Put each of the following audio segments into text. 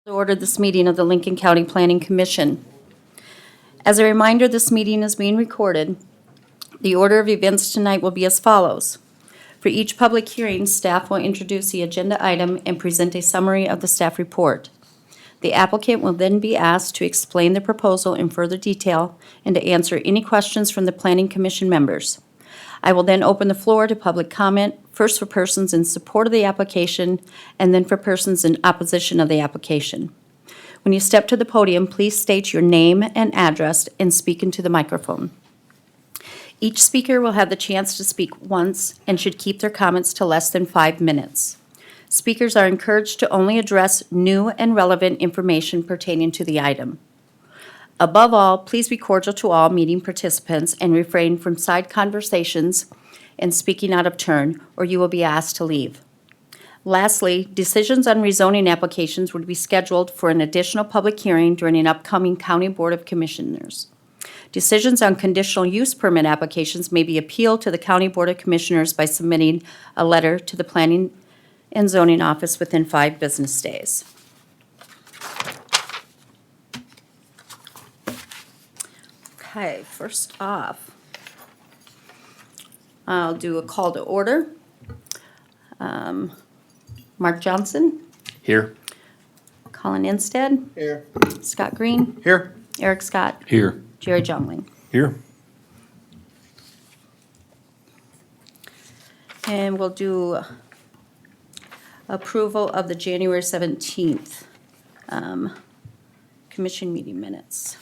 Order this meeting of the Lincoln County Planning Commission. As a reminder, this meeting is being recorded. The order of events tonight will be as follows. For each public hearing, staff will introduce the agenda item and present a summary of the staff report. The applicant will then be asked to explain the proposal in further detail and to answer any questions from the Planning Commission members. I will then open the floor to public comment, first for persons in support of the application, and then for persons in opposition of the application. When you step to the podium, please state your name and address and speak into the microphone. Each speaker will have the chance to speak once and should keep their comments to less than 5 minutes. Speakers are encouraged to only address new and relevant information pertaining to the item. Above all, please be cordial to all meeting participants and refrain from side conversations and speaking out of turn, or you will be asked to leave. Lastly, decisions on rezoning applications would be scheduled for an additional public hearing during an upcoming County Board of Commissioners. Decisions on conditional use permit applications may be appealed to the County Board of Commissioners by submitting a letter to the Planning and Zoning Office within 5 business days. Okay, first off, I'll do a call to order. Mark Johnson, Here. Colin Instead, Here. Scott Green, Here. Eric Scott, Here. Jerry Jungling. Here. And we'll do approval of the January 17th commission meeting minutes.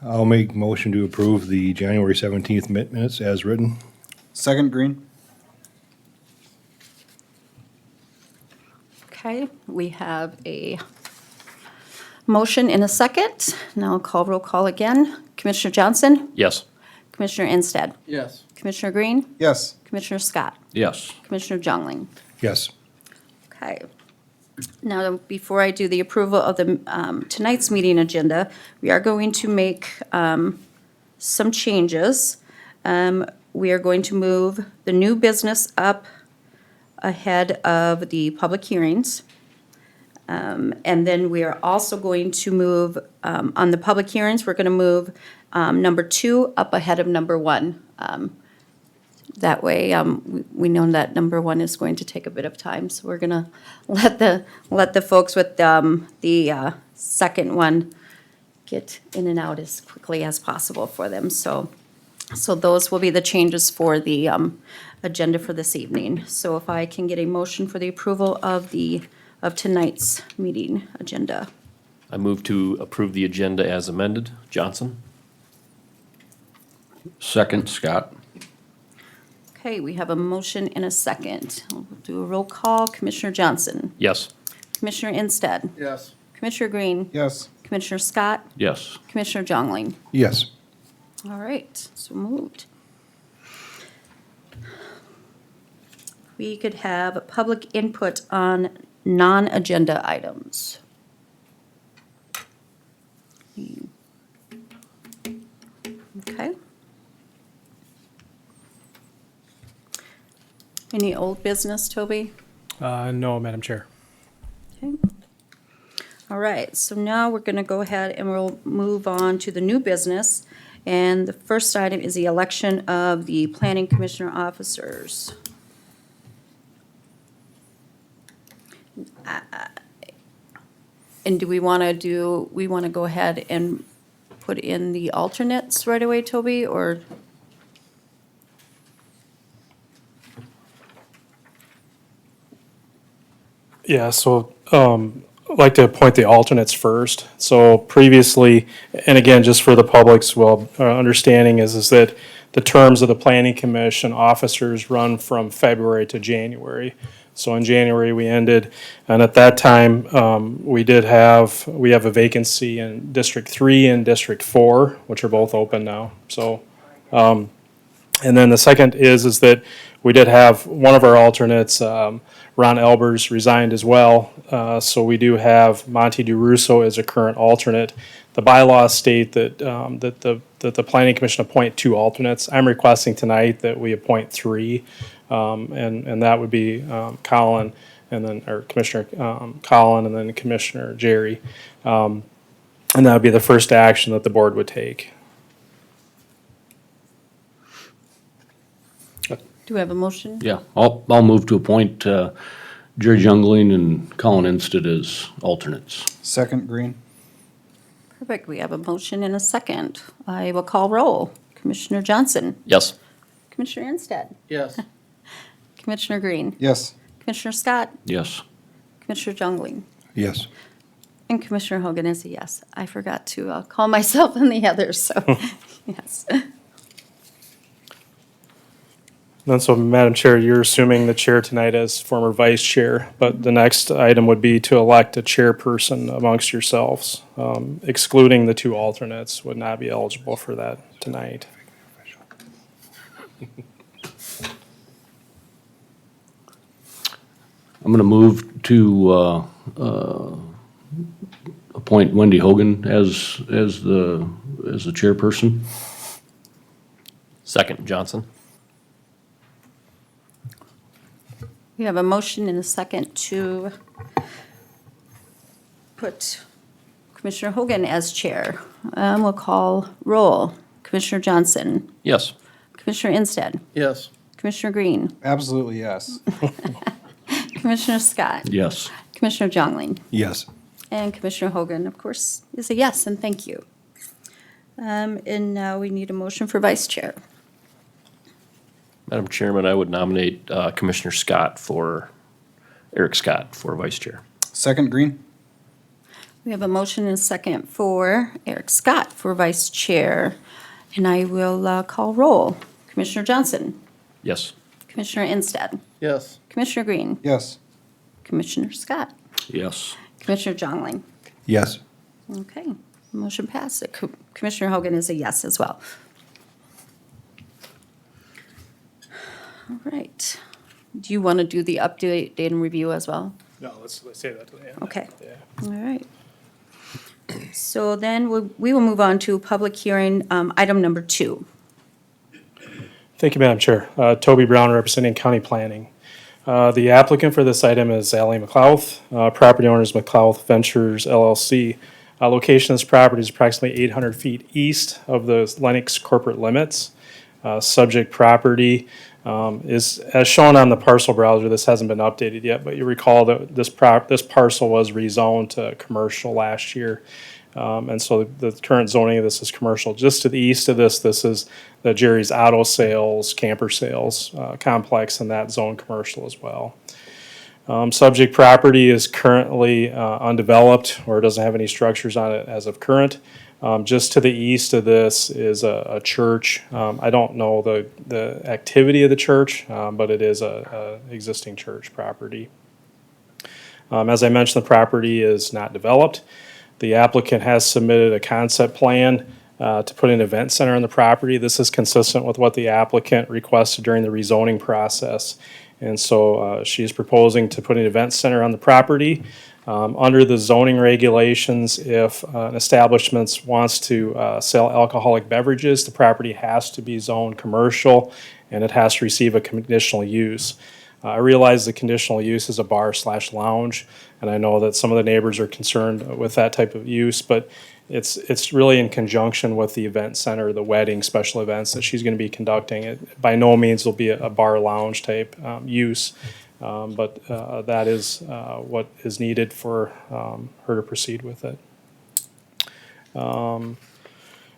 I'll make motion to approve the January 17th minutes as written. Second, Green. Okay, we have a motion and a second. Now I'll call roll call again. Commissioner Johnson, Yes. Commissioner Instead, Yes. Commissioner Green, Yes. Commissioner Scott, Yes. Commissioner Jungling. Yes. Okay. Now, before I do the approval of the tonight's meeting agenda, we are going to make some changes. We are going to move the new business up ahead of the public hearings. And then we are also going to move, on the public hearings, we're going to move number 2 up ahead of number 1. That way, we know that number 1 is going to take a bit of time, so we're gonna let the folks with the second one get in and out as quickly as possible for them. So those will be the changes for the agenda for this evening. So if I can get a motion for the approval of tonight's meeting agenda. I move to approve the agenda as amended. Johnson? Second, Scott. Okay, we have a motion and a second. We'll do a roll call. Commissioner Johnson, Yes. Commissioner Instead, Yes. Commissioner Green, Yes. Commissioner Scott, Yes. Commissioner Jongling. Yes. All right, so moved. We could have public input on non-agenda items. Okay. Any old business, Toby? No, Madam Chair. Okay. All right, so now we're going to go ahead and we'll move on to the new business. And the first item is the election of the planning commissioner officers. And do we want to go ahead and put in the alternates right away, Toby, or? Yeah, so I'd like to appoint the alternates first. So previously, and again, just for the public's understanding is that the terms of the Planning Commission officers run from February to January. So in January, we ended, and at that time, we have a vacancy in District 3 and District 4, which are both open now. So, and then the second is that we did have one of our alternates, Ron Elbers, resigned as well. So we do have Monty DeRusso as a current alternate. The bylaws state that that the Planning Commission appoint 2 alternates. I'm requesting tonight that we appoint 3. And that would be Colin, and then, or Commissioner Colin, and then Commissioner Jerry. And that would be the first action that the board would take. Do we have a motion? Yeah, I'll move to appoint Jerry Jungling and Colin Insted as alternates. Second, Green. Perfect. We have a motion and a second. I will call roll. Commissioner Johnson. Yes. Commissioner Instead. Yes. Commissioner Green. Yes. Commissioner Scott. Yes. Commissioner Jungling. Yes. And Commissioner Hogan is a yes. I forgot to call myself and the others, so yes. And so, Madam Chair, you're assuming the chair tonight as former vice chair, but the next item would be to elect a chairperson amongst yourselves. Excluding the two alternates would not be eligible for that tonight. I'm going to move to appoint Wendy Hogan as the chairperson. Second, Johnson. We have a motion and a second to put Commissioner Hogan as chair. We'll call roll. Commissioner Johnson. Yes. Commissioner Instead. Yes. Commissioner Green. Absolutely yes. Commissioner Scott. Yes. Commissioner Jongling. Yes. And Commissioner Hogan, of course, is a yes, and thank you. And now we need a motion for vice chair. Madam Chairman, I would nominate Commissioner Scott Eric Scott for vice chair. Second, Green. We have a motion and a second for Eric Scott for vice chair. And I will call roll. Commissioner Johnson. Yes. Commissioner Instead. Yes. Commissioner Green. Yes. Commissioner Scott. Yes. Commissioner Jongling. Yes. Okay, motion passed. Commissioner Hogan is a yes as well. All right. Do you want to do the update and review as well? No, let's save that to the end. Okay. Yeah. All right. So then we will move on to public hearing, item number 2. Thank you, Madam Chair. Toby Brown, representing County Planning. The applicant for this item is Ally McLeod. Property owner is McLeod Ventures LLC. Location of this property is approximately 800 feet east of the Lennox corporate limits. Subject property is, as shown on the parcel browser, this hasn't been updated yet, but you recall that this parcel was rezoned to commercial last year. And so the current zoning of this is commercial. Just to the east of this is the Jerry's Auto Sales, Camper Sales complex, and that zone commercial as well. Subject property is currently undeveloped or doesn't have any structures on it as of current. Just to the east of this is a church. I don't know the activity of the church, but it is a existing church property. As I mentioned, the property is not developed. The applicant has submitted a concept plan to put an event center on the property. This is consistent with what the applicant requested during the rezoning process. And so she is proposing to put an event center on the property. Under the zoning regulations, if an establishment wants to sell alcoholic beverages, the property has to be zoned commercial and it has to receive a conditional use. I realize the conditional use is a bar/lounge, and I know that some of the neighbors are concerned with that type of use, but it's really in conjunction with the event center, the wedding, special events that she's going to be conducting. It by no means will be a bar/lounge type use, but that is what is needed for her to proceed with it.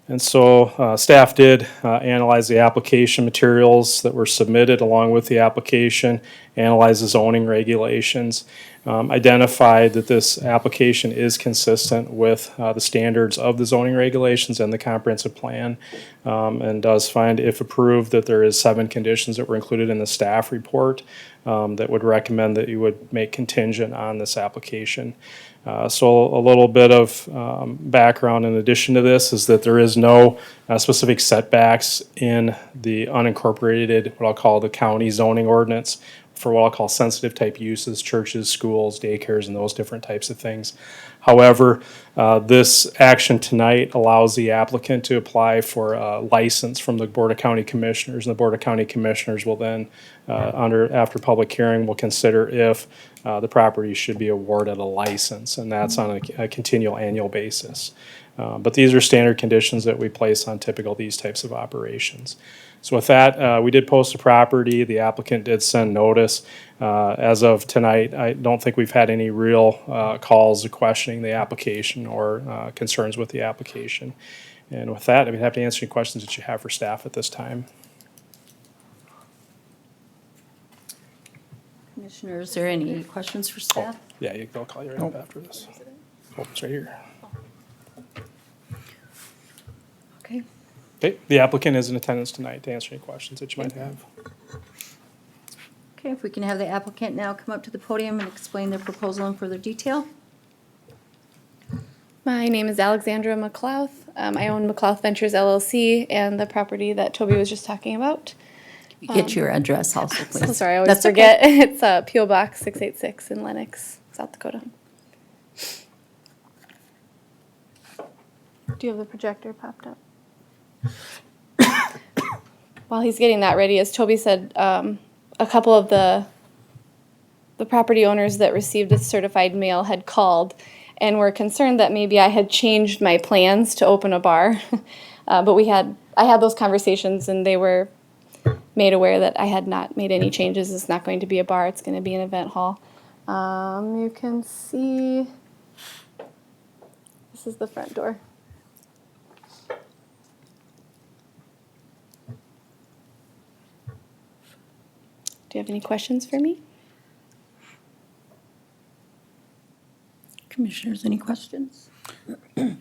And so staff did analyze the application materials that were submitted along with the application, analyze the zoning regulations, identified that this application is consistent with the standards of the zoning regulations and the comprehensive plan, and does find, if approved, that there is 7 conditions that were included in the staff report that would recommend that you would make contingent on this application. So a little bit of background in addition to this is that there is no specific setbacks in the unincorporated, what I'll call the county zoning ordinance for what I'll call sensitive type uses, churches, schools, daycares, and those different types of things. However, this action tonight allows the applicant to apply for a license from the Board of County Commissioners, and the Board of County Commissioners will then, after public hearing, will consider if the property should be awarded a license, and that's on a continual annual basis. But these are standard conditions that we place on typical these types of operations. So with that, we did post the property. The applicant did send notice. As of tonight, I don't think we've had any real calls questioning the application or concerns with the application. And with that, I'd be happy to answer any questions that you have for staff at this time. Commissioners, are there any questions for staff? Yeah, I'll call you right up after this. Oh, it's right here. Okay. Okay, the applicant is in attendance tonight to answer any questions that you might have. Okay, if we can have the applicant now come up to the podium and explain their proposal in further detail. My name is Alexandra McLeod. I own McLeod Ventures LLC and the property that Toby was just talking about. Get your address also, So please. sorry, I always That's okay. forget. It's P.O. Box 686 in Lenox, South Dakota. Do you have the projector popped up? While he's getting that ready, as Toby said, a couple of the property owners that received the certified mail had called and were concerned that maybe I had changed my plans to open a bar. But I had those conversations and they were made aware that I had not made any changes. It's not going to be a bar, it's going to be an event hall. You can see, this is the front door. Do you have any questions for me? Commissioners, any questions?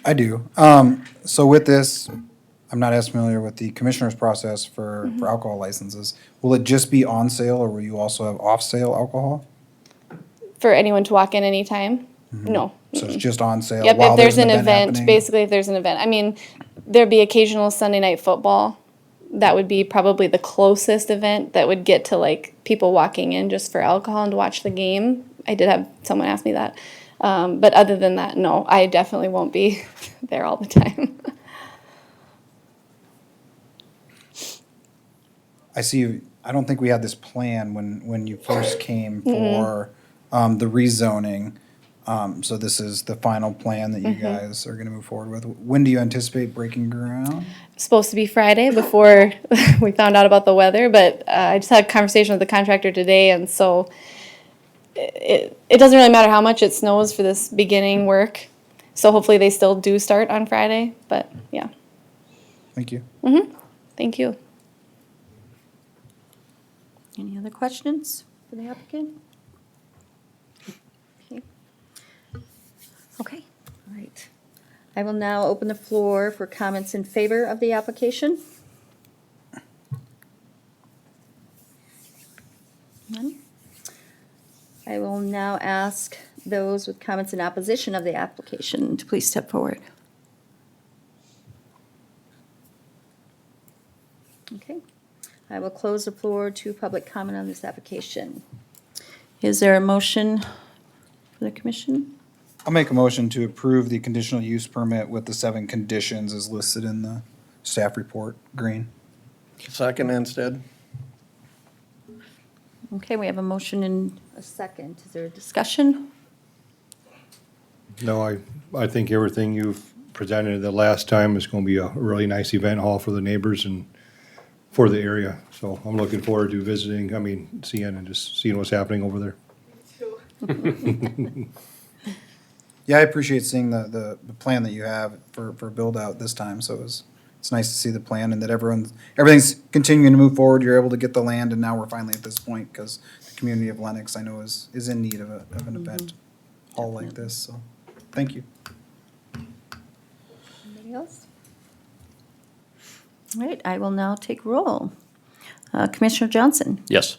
I do. So with this, I'm not as familiar with the commissioner's process for alcohol licenses. Will it just be on sale or will you also have off sale alcohol? For anyone to walk in anytime? No. So it's just on sale Yep, while if there's an event event, happening? basically if there's an event. I mean, there'd be occasional Sunday night football. That would be probably the closest event that would get to like people walking in just for alcohol and to watch the game. I did have someone ask me that. But other than that, no, I definitely won't be there all the time. I see, I don't think we had this plan when you first came for the rezoning. So this is the final plan that you guys are gonna move forward with. When do you anticipate breaking ground? Supposed to be Friday before we found out about the weather, but I just had a conversation with the contractor today, and so it doesn't really matter how much it snows for this beginning work. So hopefully they still do start on Friday, but yeah. Thank you. Thank you. Any other questions for the applicant? Okay. Okay, all right. I will now open the floor for comments in favor of the application. None? I will now ask those with comments in opposition of the application to please step forward. Okay. I will close the floor to public comment on this application. Is there a motion for the commission? I'll make a motion to approve the conditional use permit with the 7 conditions as listed in the staff report. Green. Second instead. Okay, we have a motion and a second. Is there a discussion? No, I think everything you've presented the last time is going to be a really nice event hall for the neighbors and for the area. So I'm looking forward to visiting, seeing and just seeing what's happening over there. Yeah, I appreciate seeing the plan that you have for build out this time. So it's nice to see the plan and that everything's continuing to move forward. You're able to get the land and now we're finally at this point because the community of Lenox I know is in need of an event hall like this. So thank you. Anybody else? All right, I will now take roll. Commissioner Johnson, Yes.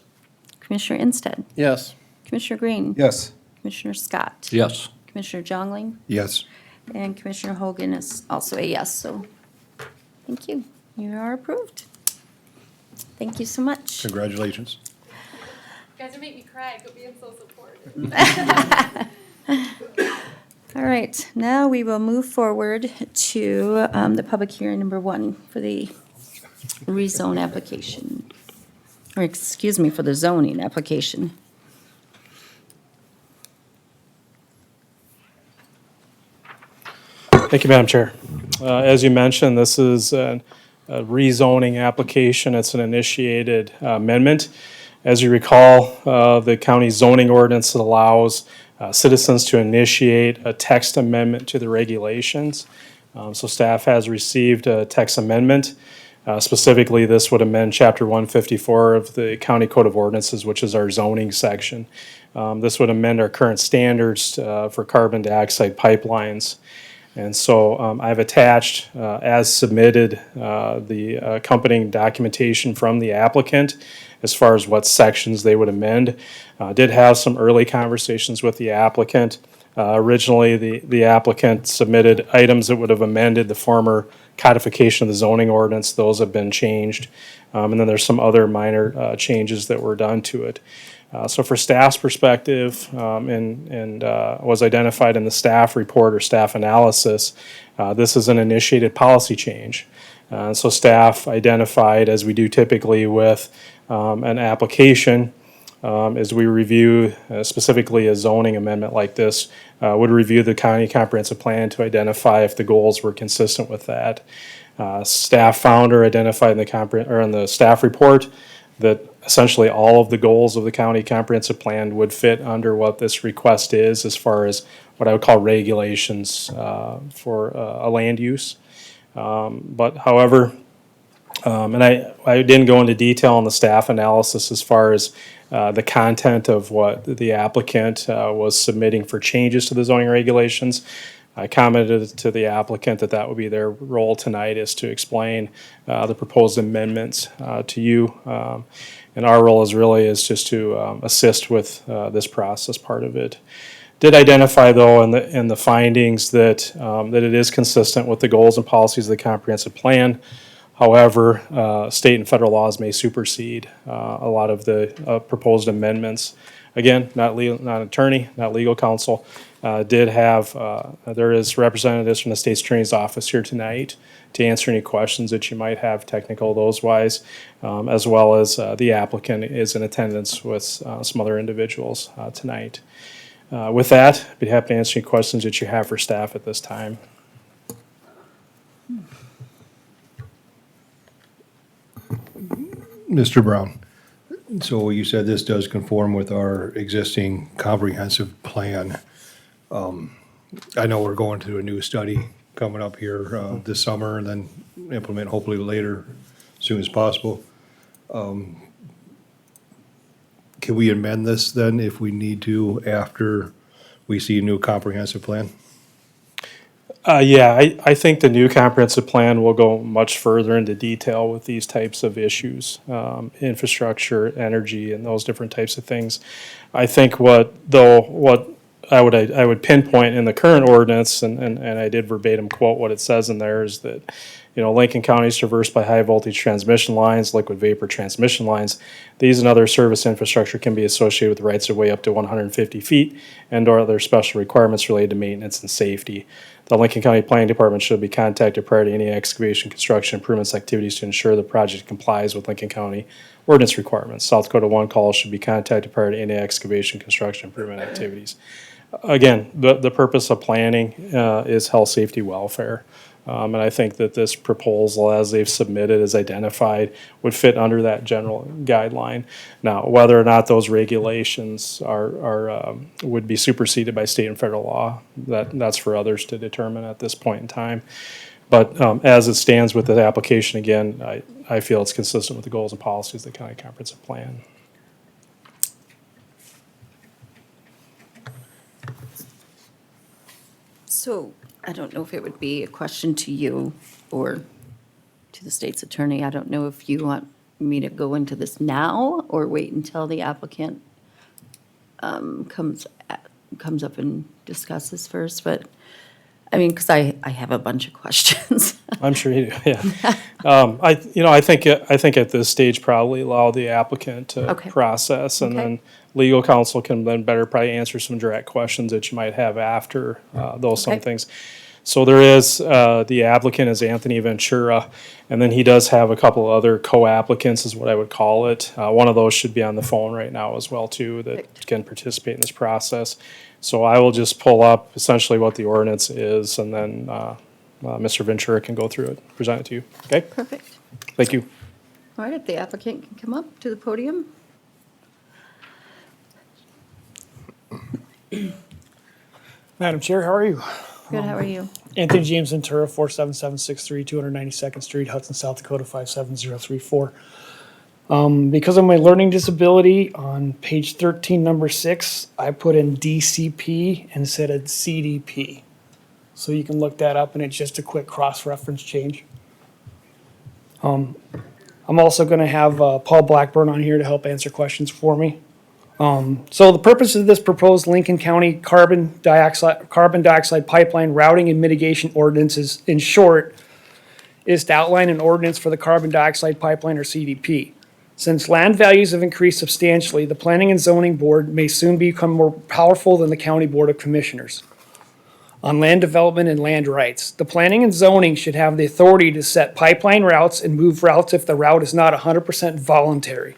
Commissioner Instead, Yes. Commissioner Green. Yes. Commissioner Scott. Yes. Commissioner Jongling. Yes. And Commissioner Hogan is also a yes, so thank you. You are approved. Thank you so much. Congratulations. You guys are making me cry being so supportive. All right, now we will move forward to the public hearing number 1 for the rezone application. Or excuse me, for the zoning application. Thank you, Madam Chair. As you mentioned, this is a rezoning application. It's an initiated amendment. As you recall, the county zoning ordinance allows citizens to initiate a text amendment to the regulations. So staff has received a text amendment. Specifically, this would amend Chapter 154 of the County Code of Ordinances, which is our zoning section. This would amend our current standards for carbon dioxide pipelines. And so I've attached, as submitted, the accompanying documentation from the applicant as far as what sections they would amend. Did have some early conversations with the applicant. Originally, the applicant submitted items that would have amended the former codification of the zoning ordinance. Those have been changed. And then there's some other minor changes that were done to it. So for staff's perspective, and was identified in the staff report or staff analysis, this is an initiated policy change. So staff identified, as we do typically with an application, as we review specifically a zoning amendment like this, would review the county comprehensive plan to identify if the goals were consistent with that. Staff found or identified in the staff report that essentially all of the goals of the county comprehensive plan would fit under what this request is as far as what I would call regulations for a land use. But however, and I didn't go into detail on the staff analysis as far as the content of what the applicant was submitting for changes to the zoning regulations. I commented to the applicant that that would be their role tonight, is to explain the proposed amendments to you. And our role is just to assist with this process part of it. Did identify, though, in the findings that that it is consistent with the goals and policies of the comprehensive plan. However, state and federal laws may supersede a lot of the proposed amendments. Again, not attorney, not legal counsel. Did have, there is representatives from the state's attorney's office here tonight to answer any questions that you might have, technical those wise, as well as the applicant is in attendance with some other individuals tonight. With that, I'd be happy to answer any questions that you have for staff at this time. Mr. Brown, so you said this does conform with our existing comprehensive plan. I know we're going to a new study coming up here this summer, and then implement hopefully later, as soon as possible. Can we amend this then if we need to after we see a new comprehensive plan? Yeah, I think the new comprehensive plan will go much further into detail with these types of issues, infrastructure, energy, and those different types of things. I think what I would pinpoint in the current ordinance, and I did verbatim quote what it says in there, is that, Lincoln County is traversed by high voltage transmission lines, liquid vapor transmission lines. These and other service infrastructure can be associated with rights of way up to 150 feet and/or other special requirements related to maintenance and safety. The Lincoln County Planning Department should be contacted prior to any excavation, construction, improvements activities to ensure the project complies with Lincoln County ordinance requirements. South Dakota One Call should be contacted prior to any excavation, construction, improvement activities. Again, the purpose of planning is health, safety, welfare. And I think that this proposal, as they've submitted, as identified, would fit under that general guideline. Now, whether or not those regulations would be superseded by state and federal law, that's for others to determine at this point in time. But as it stands with the application, again, I feel it's consistent with the goals and policies of the county comprehensive plan. So I don't know if it would be a question to you or to the state's attorney. I don't know if you want me to go into this now or wait until the applicant comes up and discusses first, but I mean, because I have a bunch of questions. I'm sure you do, yeah. I think at this stage, probably allow the applicant to Okay. process, and Okay. then legal counsel can then better probably answer some direct questions that you might have after those some Okay. things. So there is, the applicant is Anthony Ventura, and then he does have a couple other co-applicants, is what I would call it. One of those should be on the phone right now as well, too, that Perfect. can participate in this process. So I will just pull up essentially what the ordinance is, and then Mr. Ventura can go through it, present it to you. Okay? Perfect. Thank you. All right, if the applicant can come up to the podium. Madam Chair, how are you? Good, how are you? Anthony James Ventura, 47763 292nd Street, Hudson, South Dakota, 57034. Because of my learning disability, on page 13, number 6, I put in DCP instead of CDP. So you can look that up, and it's just a quick cross-reference change. I'm also going to have Paul Blackburn on here to help answer questions for me. So the purpose of this proposed Lincoln County carbon dioxide pipeline routing and mitigation ordinances, in short, is to outline an ordinance for the carbon dioxide pipeline, or CDP. Since land values have increased substantially, the Planning and Zoning Board may soon become more powerful than the County Board of Commissioners on land development and land rights. The Planning and Zoning should have the authority to set pipeline routes and move routes if the route is not 100% voluntary.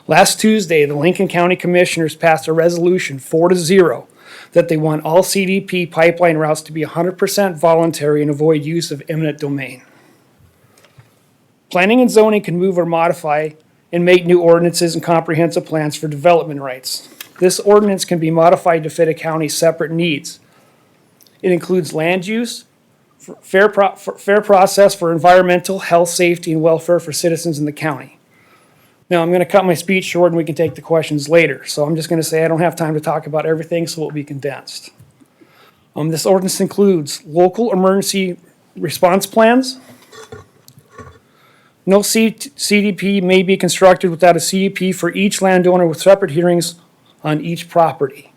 Last Tuesday, the Lincoln County Commissioners passed a resolution 4-0 that they want all CDP pipeline routes to be 100% voluntary and avoid use of eminent domain. Planning and zoning can move or modify and make new ordinances and comprehensive plans for development rights. This ordinance can be modified to fit a county's separate needs. It includes land use, fair process for environmental, health, safety, and welfare for citizens in the county. Now, I'm going to cut my speech short and we can take the questions later. So I'm just going to say I don't have time to talk about everything, so it will be condensed. This ordinance includes local emergency response plans. No CDP may be constructed without a CUP for each landowner with separate hearings on each property.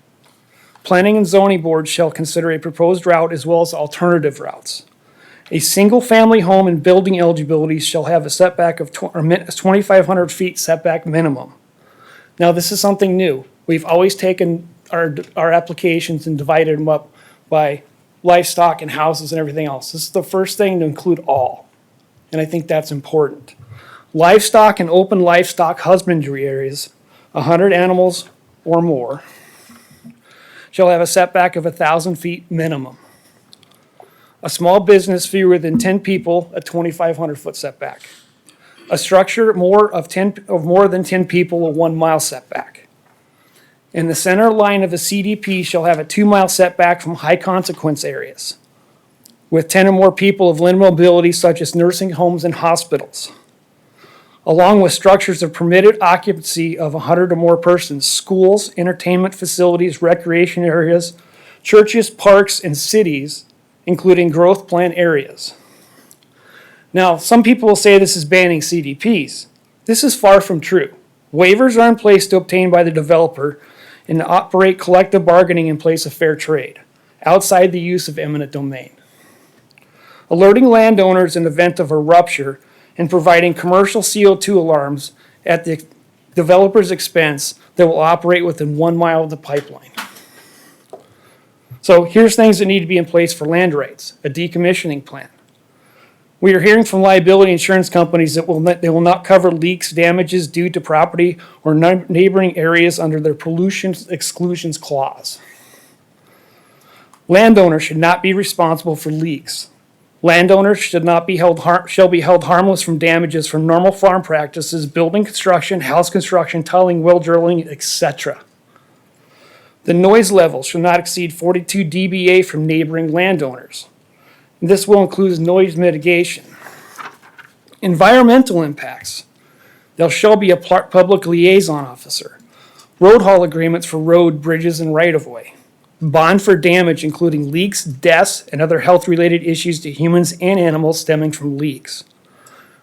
Planning and zoning board shall consider a proposed route as well as alternative routes. A single-family home and building eligibility shall have a setback of 2,500 feet setback minimum. Now, this is something new. We've always taken our applications and divided them up by livestock and houses and everything else. This is the first thing to include all, and I think that's important. Livestock and open livestock husbandry areas, 100 animals or more, shall have a setback of 1,000 feet minimum. A small business fewer than 10 people, a 2,500 foot setback. A structure of more than 10 people, a 1 mile setback. And the center line of a CDP shall have a 2 mile setback from high consequence areas with 10 or more people of limited mobility, such as nursing homes and hospitals, along with structures of permitted occupancy of 100 or more persons, schools, entertainment facilities, recreation areas, churches, parks, and cities, including growth plan areas. Now, some people will say this is banning CDPs. This is far from true. Waivers are in place to obtain by the developer and to operate collective bargaining in place of fair trade, outside the use of eminent domain. Alerting landowners in event of a rupture and providing commercial CO2 alarms at the developer's expense that will operate within 1 mile of the pipeline. So here's things that need to be in place for land rights: a decommissioning plan. We are hearing from liability insurance companies that they will not cover leaks, damages due to property or neighboring areas under their pollution exclusions clause. Landowners should not be responsible for leaks. Landowners shall be held harmless from damages from normal farm practices, building construction, house construction, tiling, well drilling, etc. The noise level shall not exceed 42 dBA from neighboring landowners. This will include noise mitigation. Environmental impacts. There shall be a public liaison officer. Road haul agreements for road, bridges, and right-of-way. Bond for damage, including leaks, deaths, and other health-related issues to humans and animals stemming from leaks.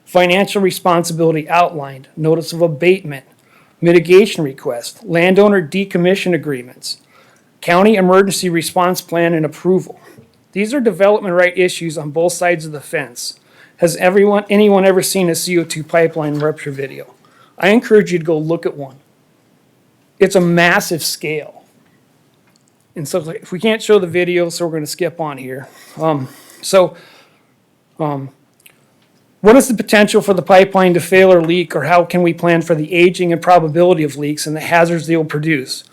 Financial responsibility outlined. Notice of abatement. Mitigation request, landowner decommission agreements, county emergency response plan and approval, These are development right issues on both sides of the fence. Has anyone ever seen a CO2 pipeline rupture video? I encourage you to go look at one. It's a massive scale. And so if we can't show the video, so we're gonna skip on here. What is the potential for the pipeline to fail or leak, or how can we plan for the aging and probability of leaks and the hazards they will produce?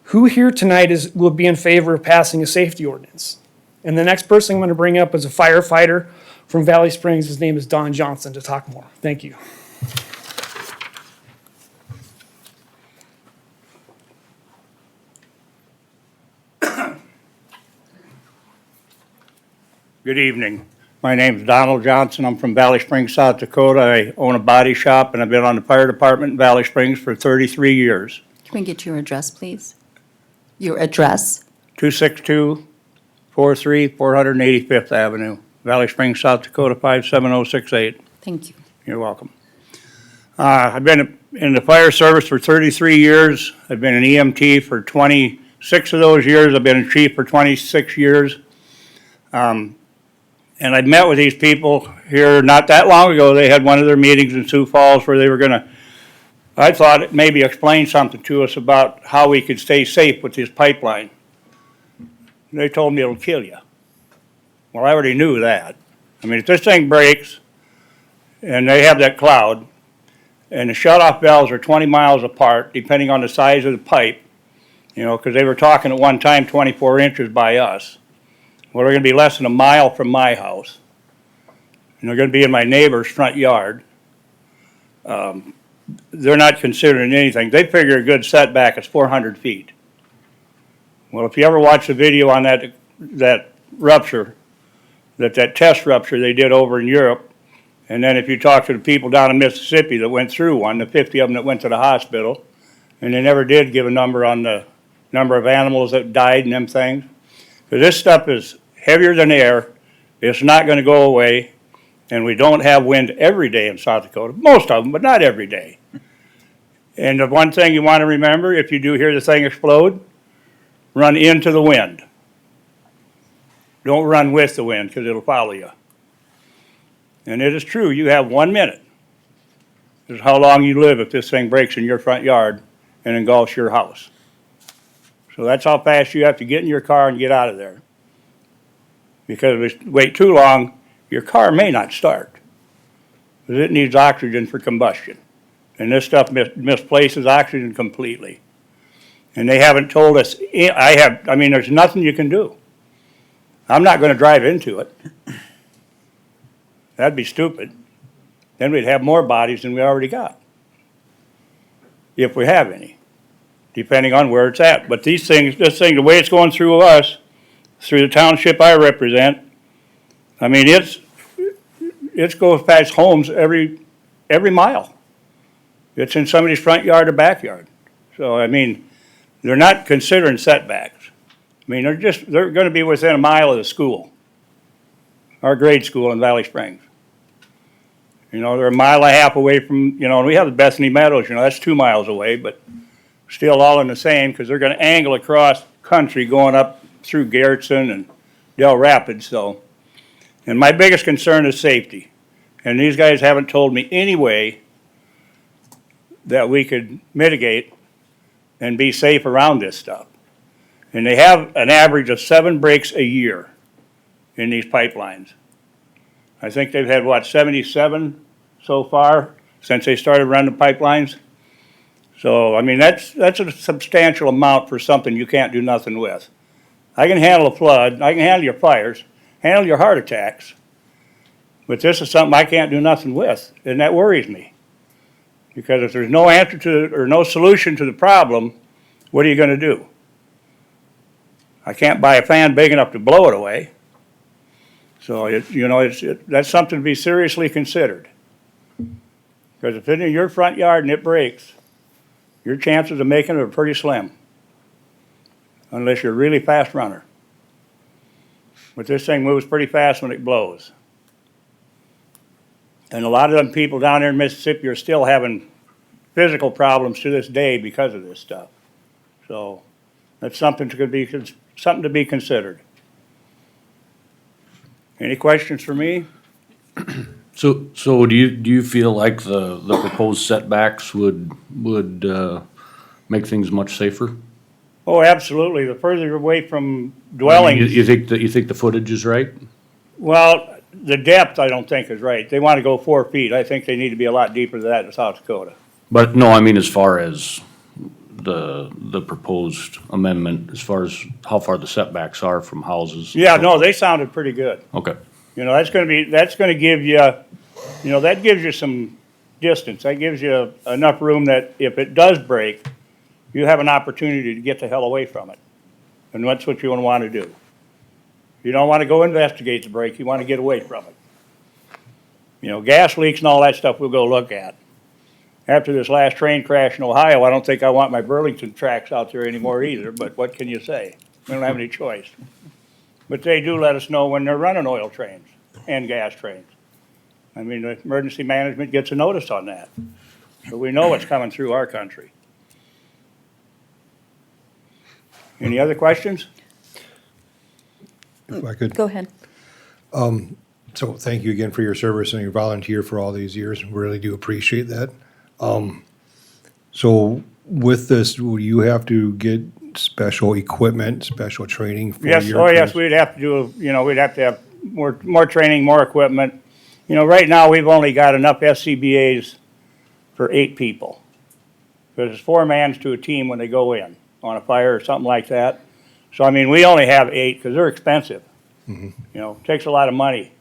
Who here tonight will be in favor of passing a safety ordinance? And the next person I'm gonna bring up is a firefighter from Valley Springs. His name is Don Johnson, to talk more. Thank you. Good evening. My name's Donald Johnson. I'm from Valley Springs, South Dakota. I own a body shop, and I've been on the fire department in Valley Springs for 33 years. Can we get your address, please? Your address? 262-43 485th Avenue, Valley Springs, South Dakota, 57068. Thank you. You're welcome. I've been in the fire service for 33 years. I've been an EMT for 26 of those years. I've been a chief for 26 years. And I'd met with these people here not that long ago. They had one of their meetings in Sioux Falls where they were gonna, I thought, maybe explain something to us about how we could stay safe with this pipeline. They told me it'll kill you. Well, I already knew that. I mean, if this thing breaks and they have that cloud and the shut-off valves are 20 miles apart, depending on the size of the pipe, you know, because they were talking at one time 24 inches by us. Well, they're gonna be less than a mile from my house. And they're gonna be in my neighbor's front yard. They're not considering anything. They figure a good setback is 400 feet. Well, if you ever watch the video on that rupture, that test rupture they did over in Europe, and then if you talk to the people down in Mississippi that went through one, the 50 of them that went to the hospital, and they never did give a number on the number of animals that died and them things. Because this stuff is heavier than air, it's not gonna go away, and we don't have wind every day in South Dakota, most of them, but not every day. And the one thing you wanna remember, if you do hear the thing explode, run into the wind. Don't run with the wind, because it'll follow you. And it is true, you have 1 minute. This is how long you live if this thing breaks in your front yard and engulfs your house. So that's how fast you have to get in your car and get out of there. Because if you wait too long, your car may not start. Because it needs oxygen for combustion. And this stuff misplaces oxygen completely. And they haven't told us, I mean, there's nothing you can do. I'm not gonna drive into it. That'd be stupid. Then we'd have more bodies than we already got. If we have any, depending on where it's at. But this thing, the way it's going through us, through the township I represent, I mean, it goes past homes every mile. It's in somebody's front yard or backyard. So, I mean, they're not considering setbacks. I mean, they're gonna be within a mile of the school, our grade school in Valley Springs. You know, they're a mile and a half away from, you know, and we have the Bethany Meadows, you know, that's 2 miles away, but still all in the same, because they're gonna angle across country going up through Garrettson and Del Rapids, so. And my biggest concern is safety. And these guys haven't told me any way that we could mitigate and be safe around this stuff. And they have an average of 7 breaks a year in these pipelines. I think they've had, what, 77 so far since they started running the pipelines? So, I mean, that's a substantial amount for something you can't do nothing with. I can handle a flood, I can handle your fires, handle your heart attacks, but this is something I can't do nothing with, and that worries me. Because if there's no answer to it or no solution to the problem, what are you gonna do? I can't buy a fan big enough to blow it away. So, that's something to be seriously considered. Because if it's in your front yard and it breaks, your chances of making it are pretty slim. Unless you're a really fast runner. But this thing moves pretty fast when it blows. And a lot of them people down there in Mississippi are still having physical problems to this day because of this stuff. So that's something to be considered. Any questions for me? So do you feel like the proposed setbacks would, make things much safer? Oh, absolutely. The further you're away from I mean, dwellings, You think the footage is right? well, the depth I don't think is right. They want to go 4 feet. I think they need to be a lot deeper than that in South Dakota. But no, I mean, as far as the proposed amendment, as far as how far the setbacks are from houses? Yeah, no, they sounded pretty good. Okay, You know, that's gonna give you, you know, that gives you some distance. That gives you enough room that if it does break, you have an opportunity to get the hell away from it. And that's what you want to do. You don't want to go investigate the break, you want to get away from it. You know, gas leaks and all that stuff we'll go look at. After this last train crash in Ohio, I don't think I want my Burlington tracks out there anymore either, but what can you say? We don't have any choice. But they do let us know when they're running oil trains and gas trains. I mean, the emergency management gets a notice on that. So we know what's coming through our country. Any other questions? If I could. Go ahead. So thank you again for your service and your volunteer for all these years. Really do appreciate that. So with this, will you have to get special equipment, special training for your? Yes, oh yes, we'd have to do, you know, we'd have to have more training, more equipment. You know, right now, we've only got enough SCBA's for 8 people. Because it's 4 mans to a team when they go in on a fire or something like that. So, I mean, we only have 8 because they're expensive. You know, it takes a lot of money,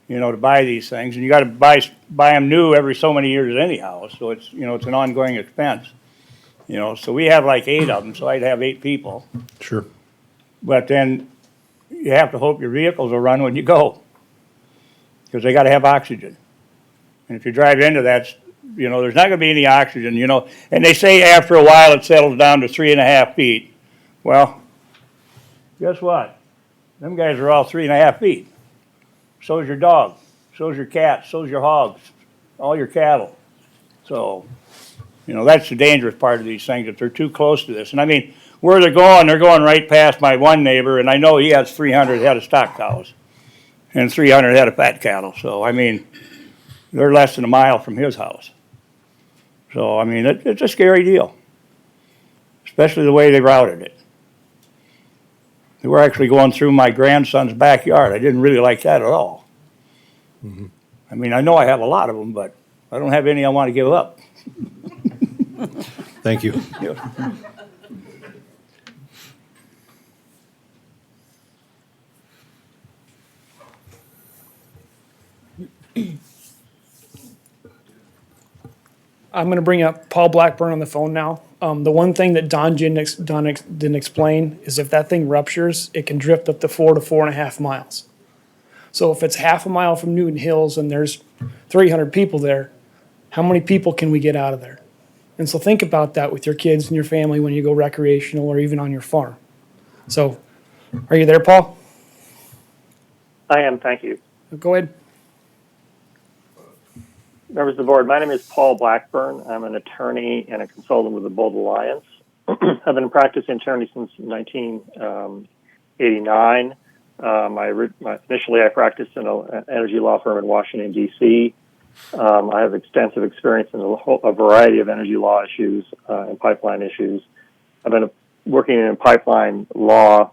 you know, to buy these things. And you gotta buy them new every so many years anyhow. So it's, you know, it's an ongoing expense. You know, so we have like 8 of them, so I'd have 8 people. Sure. But then you have to hope your vehicles will run when you go. Because they gotta have oxygen. And if you drive into that, you know, there's not gonna be any oxygen, you know. And they say after a while it settles down to 3.5 feet. Well, guess what? Them guys are all 3.5 feet. So's your dog, so's your cat, so's your hogs, all your cattle. So, you know, that's the dangerous part of these things, if they're too close to this. And I mean, where they're going right past my one neighbor, and I know he has 300 head of stock cows and 300 head of fat cattle. So, I mean, they're less than a mile from his house. So, I mean, it's a scary deal, especially the way they routed it. They were actually going through my grandson's backyard. I didn't really like that at all. I mean, I know I have a lot of them, but I don't have any I want to give up. Thank you. I'm gonna bring up Paul Blackburn on the phone now. The one thing that Don didn't explain is if that thing ruptures, it can drift up to 4 to 4.5 miles. So if it's half a mile from Newton Hills and there's 300 people there, how many people can we get out of there? And so think about that with your kids and your family when you go recreational or even on your farm. So, are you there, Paul? I am, thank you. Go ahead. Members of the board, my name is Paul Blackburn. I'm an attorney and a consultant with the Bold Alliance. I've been a practicing attorney since 1989. Initially, I practiced in an energy law firm in Washington, D.C. I have extensive experience in a variety of energy law issues and pipeline issues. I've been working in pipeline law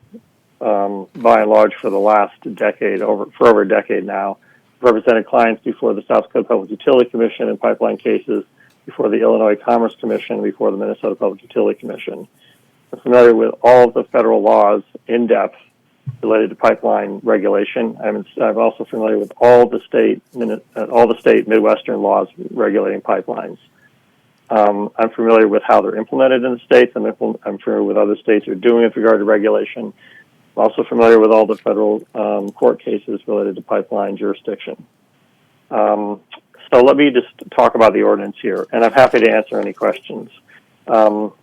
by and large for the last decade, for over a decade now. Represented clients before the South Dakota Public Utility Commission in pipeline cases, before the Illinois Commerce Commission, before the Minnesota Public Utility Commission. I'm familiar with all of the federal laws in depth related to pipeline regulation. I'm also familiar with all the state Midwestern laws regulating pipelines. I'm familiar with how they're implemented in the states. I'm familiar with other states are doing with regard to regulation. I'm also familiar with all the federal court cases related to pipeline jurisdiction. So let me just talk about the ordinance here, and I'm happy to answer any questions. Let's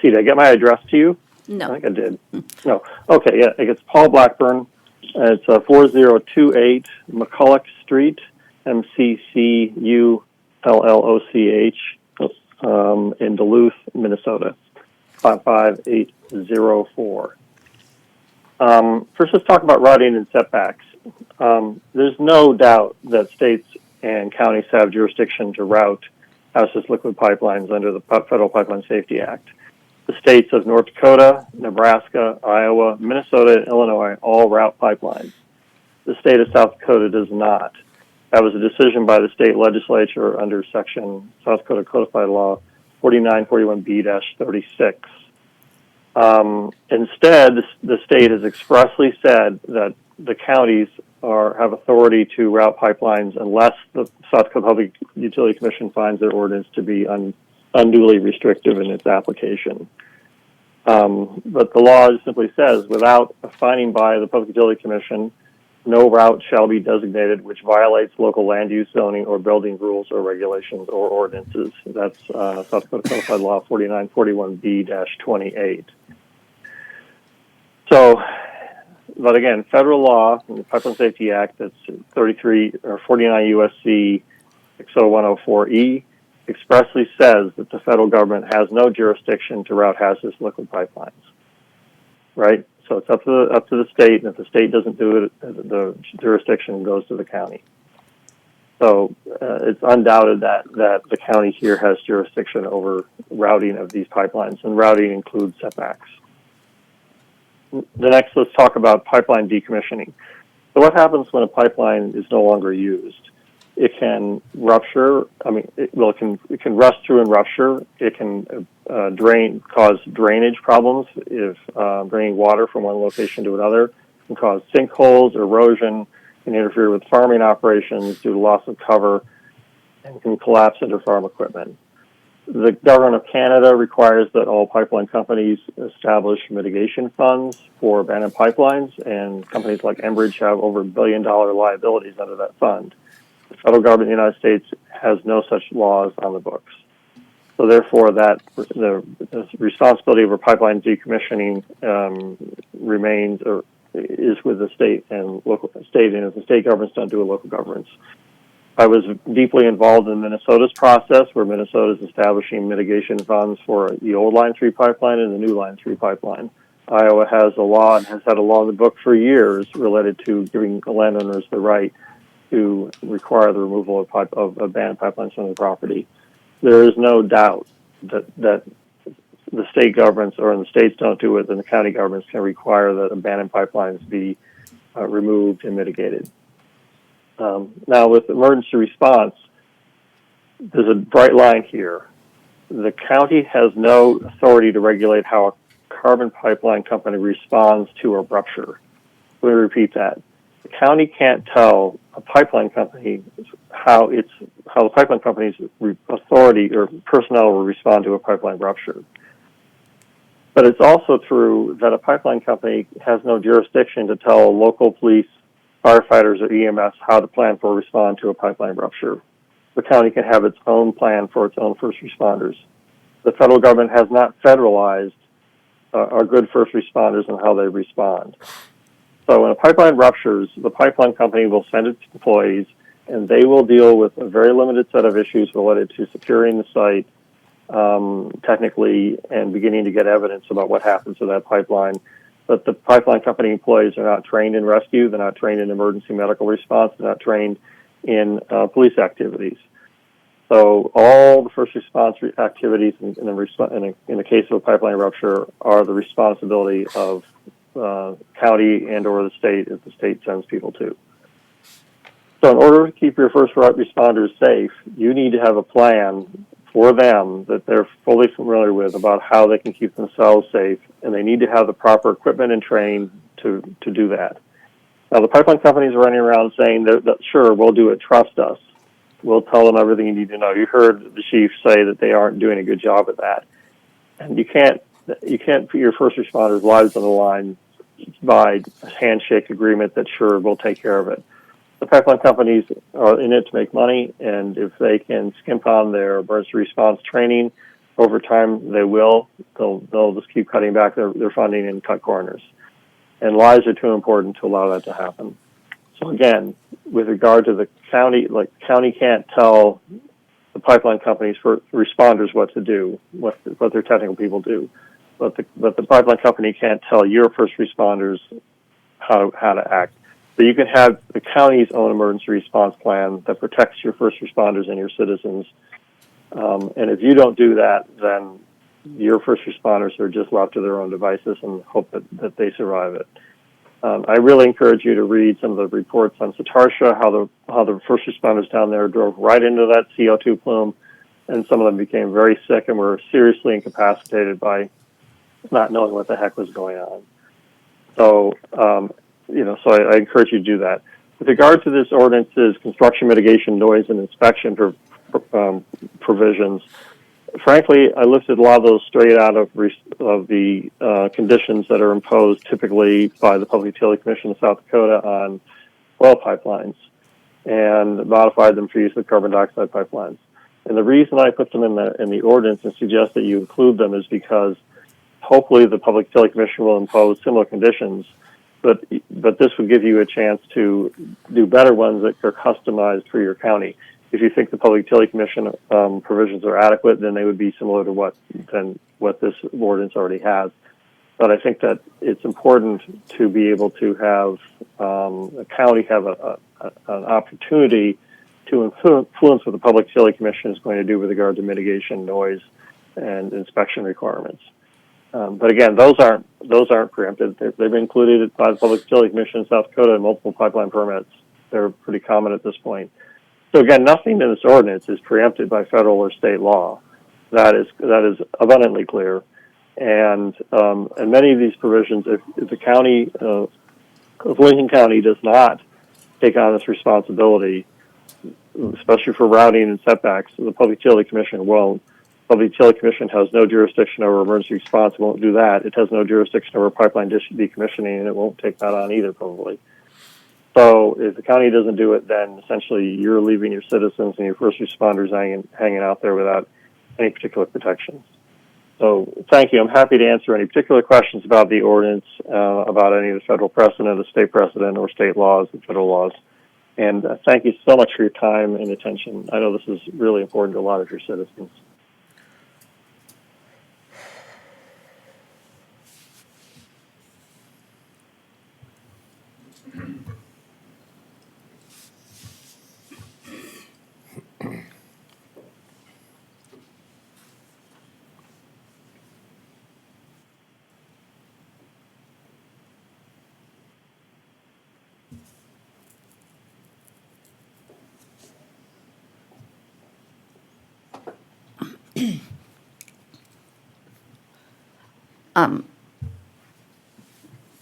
see, did I get my address to you? No. I think I did. No. Okay, yeah, it's Paul Blackburn. It's 4028 McCulloch Street, McCulloch, in Duluth, Minnesota, 55804. First, let's talk about routing and setbacks. There's no doubt that states and counties have jurisdiction to route hazardous liquid pipelines under the Federal Pipeline Safety Act. The states of North Dakota, Nebraska, Iowa, Minnesota, and Illinois all route pipelines. The state of South Dakota does not. That was a decision by the state legislature under section South Dakota Codified Law 4941B-36. Instead, the state has expressly said that the counties have authority to route pipelines unless the South Dakota Public Utility Commission finds their ordinance to be unduly restrictive in its application. But the law simply says, without a finding by the Public Utility Commission, no route shall be designated which violates local land use, zoning, or building rules or regulations or ordinances. That's South Dakota Codified Law 4941B-28. So, but again, federal law, the Pipeline Safety Act, that's 49 U.S.C. 60104E, expressly says that the federal government has no jurisdiction to route hazardous liquid pipelines. Right? So it's up to the state, and if the state doesn't do it, the jurisdiction goes to the county. So it's undoubted that the county here has jurisdiction over routing of these pipelines, and routing includes setbacks. The next, let's talk about pipeline decommissioning. So what happens when a pipeline is no longer used? It can rupture. It can rust through and rupture. It can cause drainage problems if bringing water from one location to another. It can cause sinkholes, erosion, can interfere with farming operations due to loss of cover, and can collapse into farm equipment. The government of Canada requires that all pipeline companies establish mitigation funds for abandoned pipelines, and companies like Enbridge have over $1 billion liabilities under that fund. The federal government of the United States has no such laws on the books. So therefore, the responsibility of a pipeline decommissioning remains or is with the state and if the state governments don't do it, local governments. I was deeply involved in Minnesota's process, where Minnesota is establishing mitigation funds for the old Line 3 pipeline and the new Line 3 pipeline. Iowa has a law and has had a law in the book for years related to giving landowners the right to require the removal of abandoned pipelines from the property. There is no doubt that the state governments, or in the states don't do it, then the county governments can require that abandoned pipelines be removed and mitigated. Now, with emergency response, there's a bright line here. The county has no authority to regulate how a carbon pipeline company responds to a rupture. Let me repeat that. The county can't tell a pipeline company how the pipeline company's authority or personnel will respond to a pipeline rupture. But it's also true that a pipeline company has no jurisdiction to tell local police, firefighters, or EMS how to plan for a respond to a pipeline rupture. The county can have its own plan for its own first responders. The federal government has not federalized our good first responders and how they respond. So when a pipeline ruptures, the pipeline company will send its employees, and they will deal with a very limited set of issues related to securing the site, technically, and beginning to get evidence about what happens to that pipeline. But the pipeline company employees are not trained in rescue, they're not trained in emergency medical response, they're not trained in police activities. So all the first response activities in the case of a pipeline rupture are the responsibility of county and or the state if the state sends people to. So in order to keep your first responders safe, you need to have a plan for them that they're fully familiar with about how they can keep themselves safe, and they need to have the proper equipment and train to do that. Now, the pipeline companies are running around saying that sure, we'll do it, trust us. We'll tell them everything you need to know. You heard the chief say that they aren't doing a good job at that. And you can't put your first responders' lives on the line by a handshake agreement that sure, we'll take care of it. The pipeline companies are in it to make money, and if they can skimp on their emergency response training over time, they will. They'll just keep cutting back their funding and cut corners. And lives are too important to allow that to happen. So again, with regard to the county, county can't tell the pipeline companies for responders what to do, what their technical people do. But the pipeline company can't tell your first responders how to act. So you can have the county's own emergency response plan that protects your first responders and your citizens. And if you don't do that, then your first responders are just left to their own devices and hope that they survive it. I really encourage you to read some of the reports on Satarsha, how the first responders down there drove right into that CO2 plume, and some of them became very sick and were seriously incapacitated by not knowing what the heck was going on. So, so I encourage you to do that. With regard to this ordinance's construction mitigation, noise, and inspection provisions, frankly, I lifted a lot of those straight out of the conditions that are imposed typically by the Public Utility Commission of South Dakota on oil pipelines, and modified them for use of carbon dioxide pipelines. And the reason I put them in the ordinance and suggest that you include them is because hopefully the Public Utility Commission will impose similar conditions, but this would give you a chance to do better ones that are customized for your county. If you think the Public Utility Commission provisions are adequate, then they would be similar to what this ordinance already has. But I think that it's important to be able to have a county have an opportunity to influence what the Public Utility Commission is going to do with regard to mitigation, noise, and inspection requirements. But again, those aren't preempted. They've been included by the Public Utility Commission in South Dakota in multiple pipeline permits. They're pretty common at this point. So again, nothing in this ordinance is preempted by federal or state law. That is abundantly clear. And many of these provisions, if the county of Lincoln County does not take on this responsibility, especially for routing and setbacks, the Public Utility Commission won't. Public Utility Commission has no jurisdiction over emergency response. It won't do that. It has no jurisdiction over pipeline decommissioning, and it won't take that on either, probably. So if the county doesn't do it, then essentially you're leaving your citizens and your first responders hanging out there without any particular protections. So thank you. I'm happy to answer any particular questions about the ordinance, about any of the federal precedent, the state precedent, or state laws and federal laws. And thank you so much for your time and attention. I know this is really important to a lot of your citizens.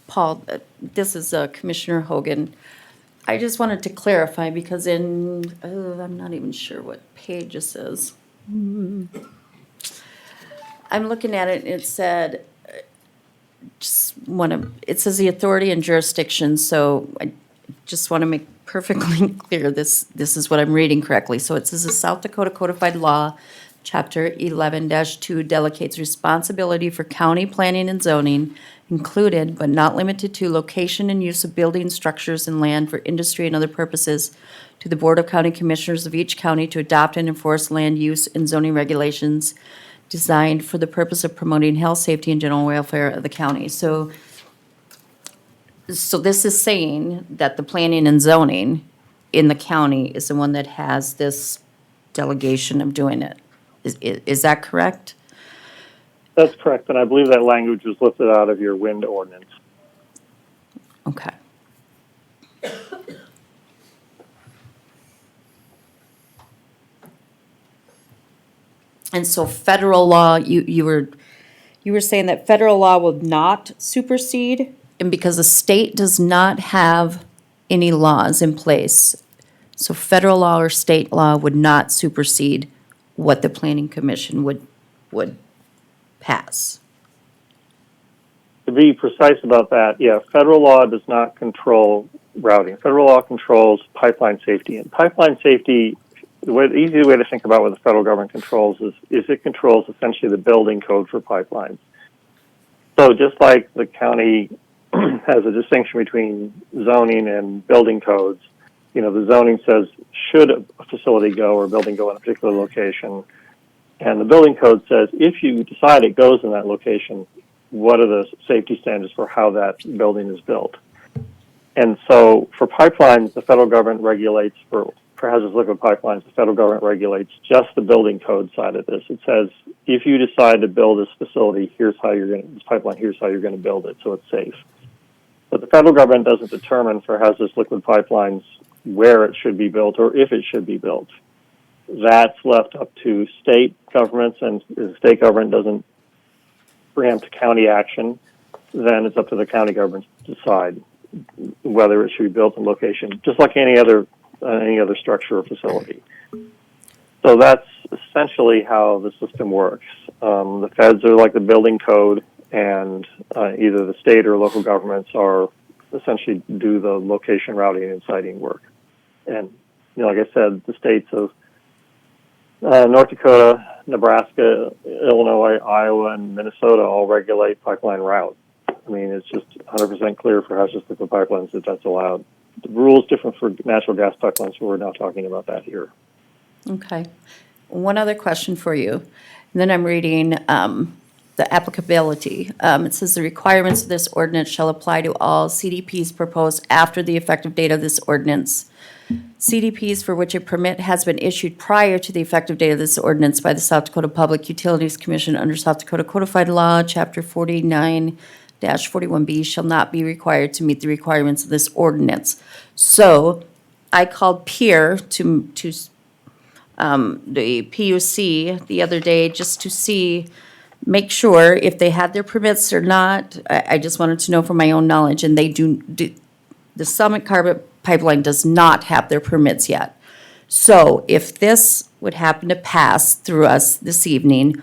Paul, this is Commissioner Hogan. I just wanted to clarify because I'm not even sure what page this is. I'm looking at it and it said, it says the authority and jurisdiction, so I just want to make perfectly clear this is what I'm reading correctly. So it says the South Dakota Codified Law, Chapter 11-2 delegates responsibility for county planning and zoning, included but not limited to location and use of buildings, structures, and land for industry and other purposes, to the Board of County Commissioners of each county to adopt and enforce land use and zoning regulations designed for the purpose of promoting health, safety, and general welfare of the county. So this is saying that the planning and zoning in the county is the one that has this delegation of doing it. Is that correct? That's correct, and I believe that language was lifted out of your wind ordinance. Okay. And so federal law, you were saying that federal law will not supersede, and because the state does not have any laws in place, so federal law or state law would not supersede what the Planning Commission would pass. To be precise about that, yeah, federal law does not control routing. Federal law controls pipeline safety, and pipeline safety, the easy way to think about what the federal government controls is it controls essentially the building code for pipelines. So just like the county has a distinction between zoning and building codes, the zoning says should a facility go or a building go in a particular location, and the building code says if you decide it goes in that location, what are the safety standards for how that building is built? And so for pipelines, the federal government regulates for hazardous liquid pipelines, the federal government regulates just the building code side of this. It says, if you decide to build this facility, here's how you're going to, this pipeline, here's how you're going to build it so it's safe. But the federal government doesn't determine for hazardous liquid pipelines where it should be built or if it should be built. That's left up to state governments, and if the state government doesn't preempt county action, then it's up to the county government to decide whether it should be built in location, just like any other structure or facility. So that's essentially how the system works. The feds are like the building code, and either the state or local governments are essentially do the location routing and siting work. And like I said, the states of North Dakota, Nebraska, Illinois, Iowa, and Minnesota all regulate pipeline route. I mean, it's just 100% clear for hazardous liquid pipelines that that's allowed. The rule's different for natural gas pipelines, so we're not talking about that here. Okay. One other question for you. And then I'm reading the applicability. It says the requirements of this ordinance shall apply to all CDPs proposed after the effective date of this ordinance. CDPs for which a permit has been issued prior to the effective date of this ordinance by the South Dakota Public Utilities Commission under South Dakota Codified Law, Chapter 49-41B, shall not be required to meet the requirements of this ordinance. So I called Pier to the PUC the other day just to make sure if they had their permits or not. I just wanted to know from my own knowledge, and they do the Summit Carbon Pipeline does not have their permits yet. So if this would happen to pass through us this evening,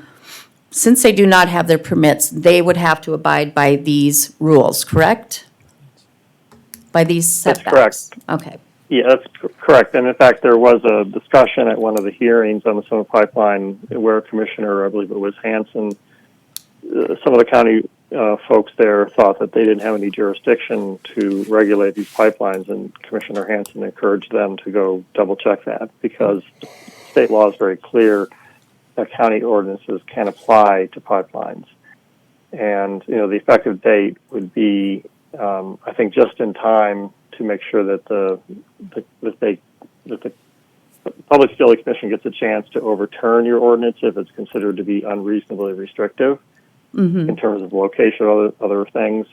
since they do not have their permits, they would have to abide by these rules, correct? By these That's setbacks? correct. Okay. Yeah, that's correct. And in fact, there was a discussion at one of the hearings on the Summit Pipeline where Commissioner, I believe it was Hanson, some of the county folks there thought that they didn't have any jurisdiction to regulate these pipelines, and Commissioner Hanson encouraged them to go double check that because state law is very clear that county ordinances can apply to pipelines. And, the effective date would be, I think, just in time to make sure that the Public Utility Commission gets a chance to overturn your ordinance if it's considered to be unreasonably restrictive in terms of location or other things.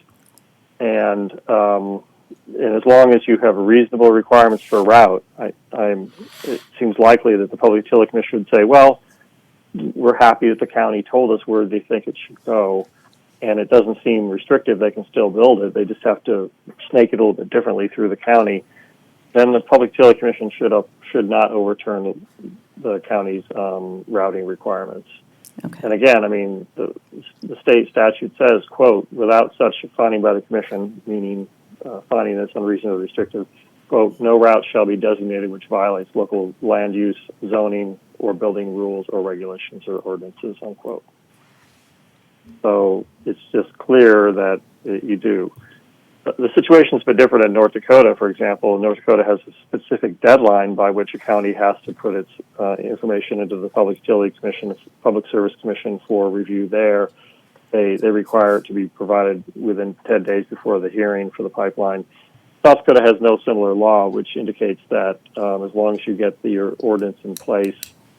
And as long as you have reasonable requirements for a route, it seems likely that the Public Utility Commission would say, well, we're happy that the county told us where they think it should go, and it doesn't seem restrictive. They can still build it. They just have to snake it a little bit differently through the county. Then the Public Utility Commission should not overturn the county's routing requirements. Okay. And again, I mean, the state statute says, quote, without such finding by the commission, meaning finding that's unreasonably restrictive, quote, no route shall be designated which violates local land use, zoning, or building rules or regulations or ordinances, unquote. So it's just clear that you do. The situation's been different in North Dakota, for example. North Dakota has a specific deadline by which a county has to put its information into the Public Utility Commission, Public Service Commission for review there. They require it to be provided within 10 days before the hearing for the pipeline. South Dakota has no similar law, which indicates that as long as you get your ordinance in place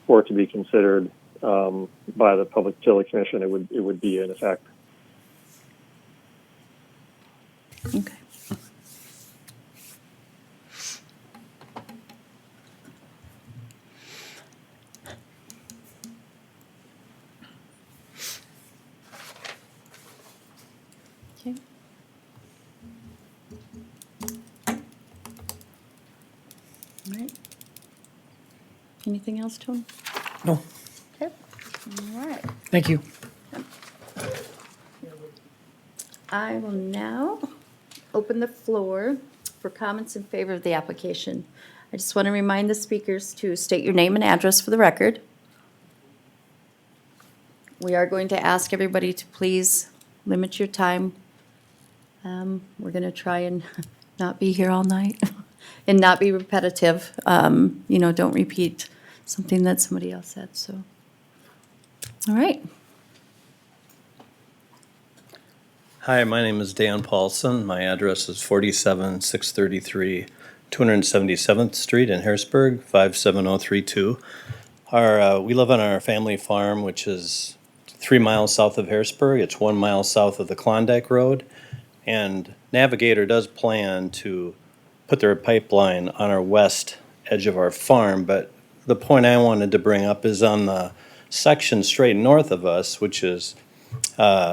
for it to be considered by the Public Utility Commission, it would be in effect. Okay. Okay. All right. Anything else, Tony? No, Okay. All right. thank you. I will now open the floor for comments in favor of the application. I just want to remind the speakers to state your name and address for the record. We are going to ask everybody to please limit your time. We're going to try and not be here all night and not be repetitive. Don't repeat something that somebody else said, so. All right. Hi, my name is Dan Paulson. My address is 47633 277th Street in Harrisburg, 57032. We live on our family farm, which is 3 miles south of Harrisburg. It's 1 mile south of the Klondike Road. And Navigator does plan to put their pipeline on our west edge of our farm, but the point I wanted to bring up is on the section straight north of us, which is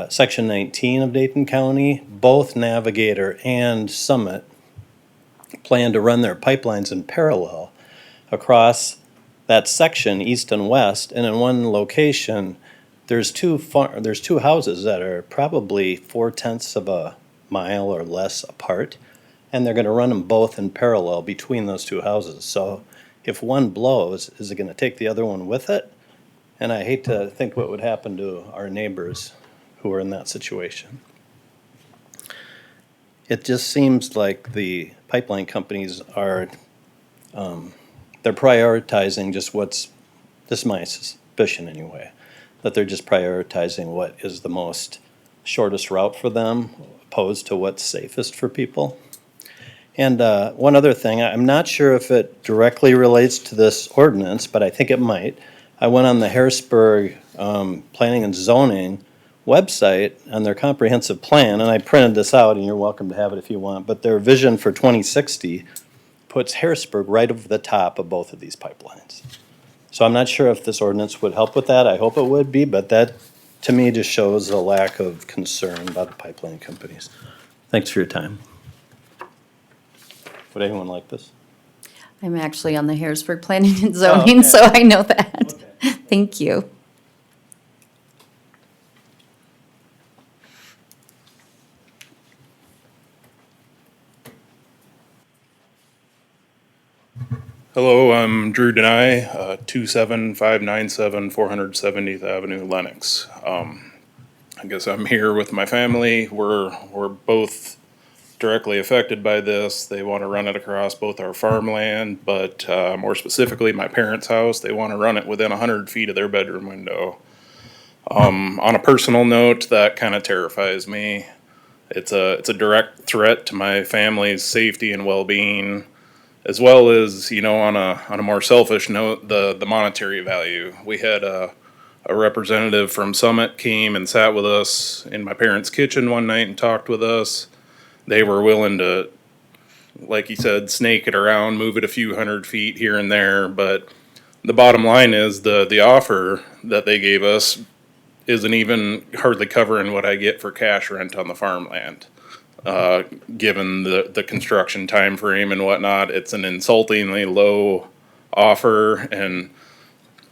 Section 19 of Dayton County. Both Navigator and Summit plan to run their pipelines in parallel across that section, east and west, and in one location, there's two houses that are probably 4/10 of a mile or less apart, and they're gonna run them both in parallel between those two houses. So if one blows, is it gonna take the other one with it? And I hate to think what would happen to our neighbors who are in that situation. It just seems like the pipeline companies are, they're prioritizing just this is my suspicion anyway, that they're just prioritizing what is the most shortest route for them opposed to what's safest for people. And one other thing, I'm not sure if it directly relates to this ordinance, but I think it might. I went on the Harrisburg Planning and Zoning website on their comprehensive plan, and I printed this out, and you're welcome to have it if you want, but their vision for 2060 puts Harrisburg right over the top of both of these pipelines. So I'm not sure if this ordinance would help with that. I hope it would be, but that, to me, just shows a lack of concern about the pipeline companies. Thanks for your time. Would anyone like this? I'm actually on the Harrisburg Planning and Zoning, so I know that. Thank you. Hello, I'm Drew Denai, 27597 470th Avenue, Lenox. I guess I'm here with my family. We're both directly affected by this. They want to run it across both our farmland, but more specifically, my parents' house. They want to run it within 100 feet of their bedroom window. On a personal note, that kind of terrifies me. It's a direct threat to my family's safety and well-being, as well as, you know, on a more selfish note, the monetary value. We had a representative from Summit came and sat with us in my parents' kitchen one night and talked with us. They were willing to, like he said, snake it around, move it a few 100 feet here and there, but the bottom line is the offer that they gave us isn't even hardly covering what I get for cash rent on the farmland. Given the construction time frame and whatnot, it's an insultingly low offer, and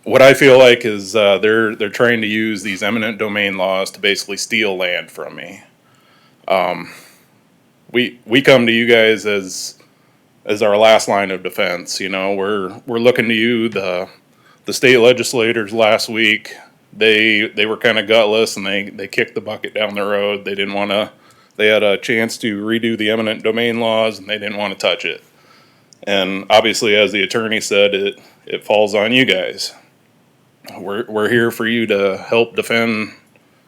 what I feel like is they're trying to use these eminent domain laws to basically steal land from me. We come to you guys as our last line of defense. You know, we're looking to you. The state legislators last week, they were kind of gutless, and they kicked the bucket down the road. They didn't want to. They had a chance to redo the eminent domain laws, and they didn't want to touch it. And obviously, as the attorney said, it falls on you guys. We're here for you to help defend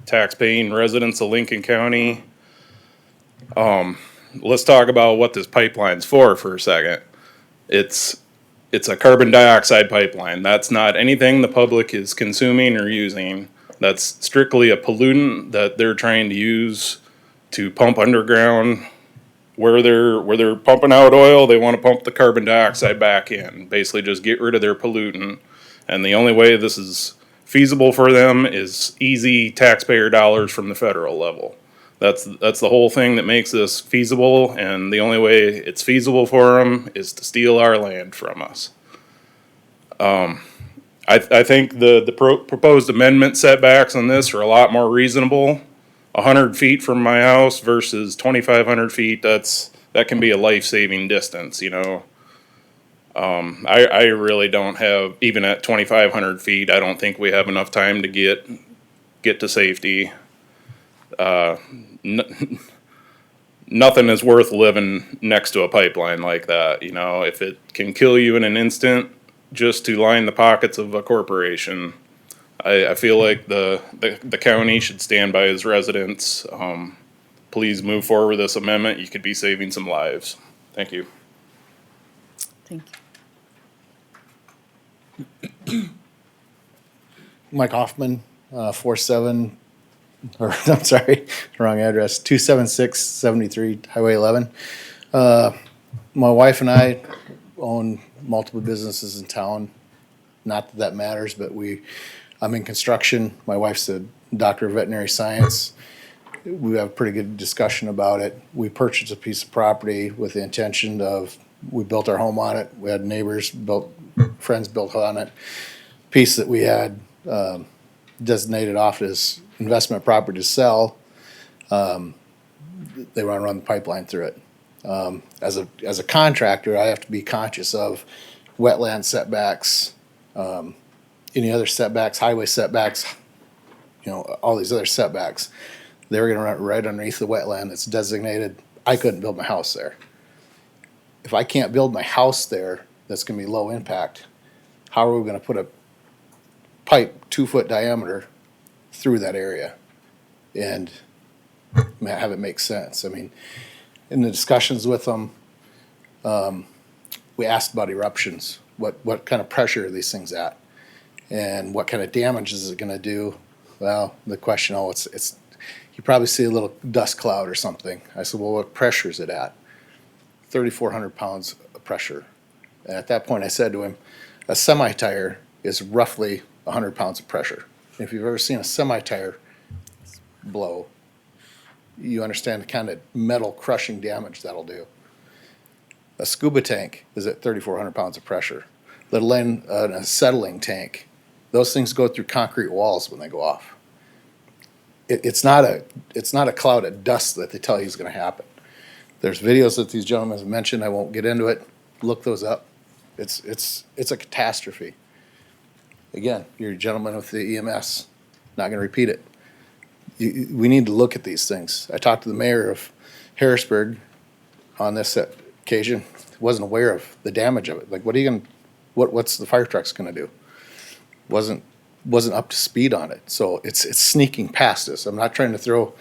tax-paying residents of Lincoln County. Let's talk about what this pipeline's for a second. It's a carbon dioxide pipeline. That's not anything the public is consuming or using. That's strictly a pollutant that they're trying to use to pump underground. Where they're pumping out oil, they want to pump the carbon dioxide back in. Basically just get rid of their pollutant. And the only way this is feasible for them is easy taxpayer dollars from the federal level. That's the whole thing that makes this feasible, and the only way it's feasible for them is to steal our land from us. I think the proposed amendment setbacks on this are a lot more reasonable. 100 feet from my house versus 2,500 feet, that can be a life-saving distance, you know. I really don't have, even at 2,500 feet, I don't think we have enough time to get to safety. Nothing is worth living next to a pipeline like that, you know. If it can kill you in an instant just to line the pockets of a corporation, I feel like the county should stand by its residents. please move forward with this amendment. You could be saving some lives. Thank you. Thank you. Mike Hoffman, 47, or I'm sorry, wrong address, 27673 Highway 11. My wife and I own multiple businesses in town. Not that that matters, but I'm in construction. My wife's a doctor of veterinary science. We have a pretty good discussion about it. We purchased a piece of property with the intention of, we built our home on it. We had neighbors friends built on it. Piece that we had designated off as investment property to sell. They want to run the pipeline through it. As a contractor, I have to be conscious of wetland setbacks, any other setbacks, highway setbacks, all these other setbacks. They're going to run right underneath the wetland that's designated. I couldn't build my house there. If I can't build my house there, that's going to be low impact. How are we going to put a pipe 2-foot diameter through that area and have it make sense? I mean, in the discussions with them, we asked about eruptions. What kind of pressure are these things at? And what kind of damage is it going to do? Well, the question, it's you probably see a little dust cloud or something. I said, well, what pressure is it at? 3,400 pounds of pressure. And at that point, I said to him, a semi-tire is roughly 100 pounds of pressure. If you've ever seen a semi-tire blow, you understand the kind of metal crushing damage that'll do. A scuba tank is at 3,400 pounds of pressure. Let alone an acetylene tank. Those things go through concrete walls when they go off. It's not a cloud of dust that they tell you is going to happen. There's videos that these gentlemen have mentioned. I won't get into it. Look those up. It's a catastrophe. Again, you're a gentleman with the EMS. Not going to repeat it. We need to look at these things. I talked to the mayor of Harrisburg on this occasion. Wasn't aware of the damage of it. Like, what's the fire trucks going to do? Wasn't up to speed on it. So it's sneaking past us. I'm not trying to throw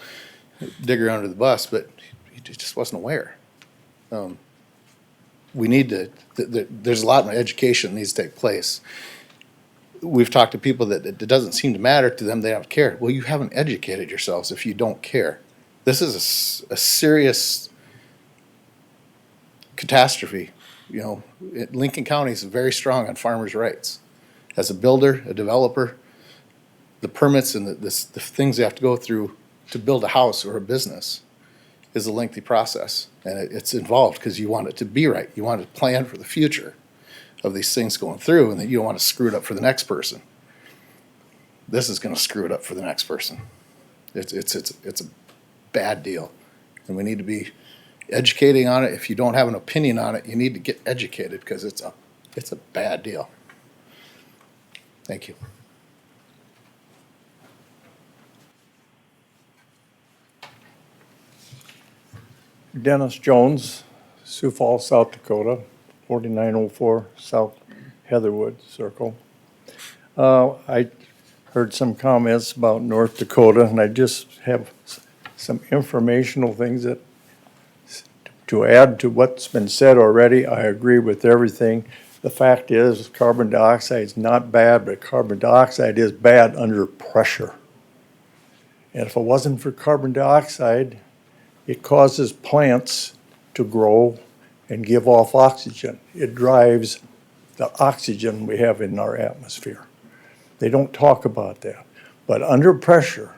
Digger under the bus, but he just wasn't aware. We need to. There's a lot of education that needs to take place. We've talked to people that it doesn't seem to matter to them. They don't care. Well, you haven't educated yourselves if you don't care. This is a serious catastrophe. Lincoln County is very strong on farmers' rights. As a builder, a developer, the permits and the things they have to go through to build a house or a business is a lengthy process. And it's involved because you want it to be right. You want to plan for the future of these things going through, and that you don't want to screw it up for the next person. This is going to screw it up for the next person. It's a bad deal, and we need to be educating on it. If you don't have an opinion on it, you need to get educated because it's a bad deal. Thank you. Dennis Jones, Sioux Falls, South Dakota, 4904 South Heatherwood Circle. I heard some comments about North Dakota, and I just have some informational things to add to what's been said already. I agree with everything. The fact is, carbon dioxide is not bad, but carbon dioxide is bad under pressure. And if it wasn't for carbon dioxide, it causes plants to grow and give off oxygen. It drives the oxygen we have in our atmosphere. They don't talk about that. But under pressure,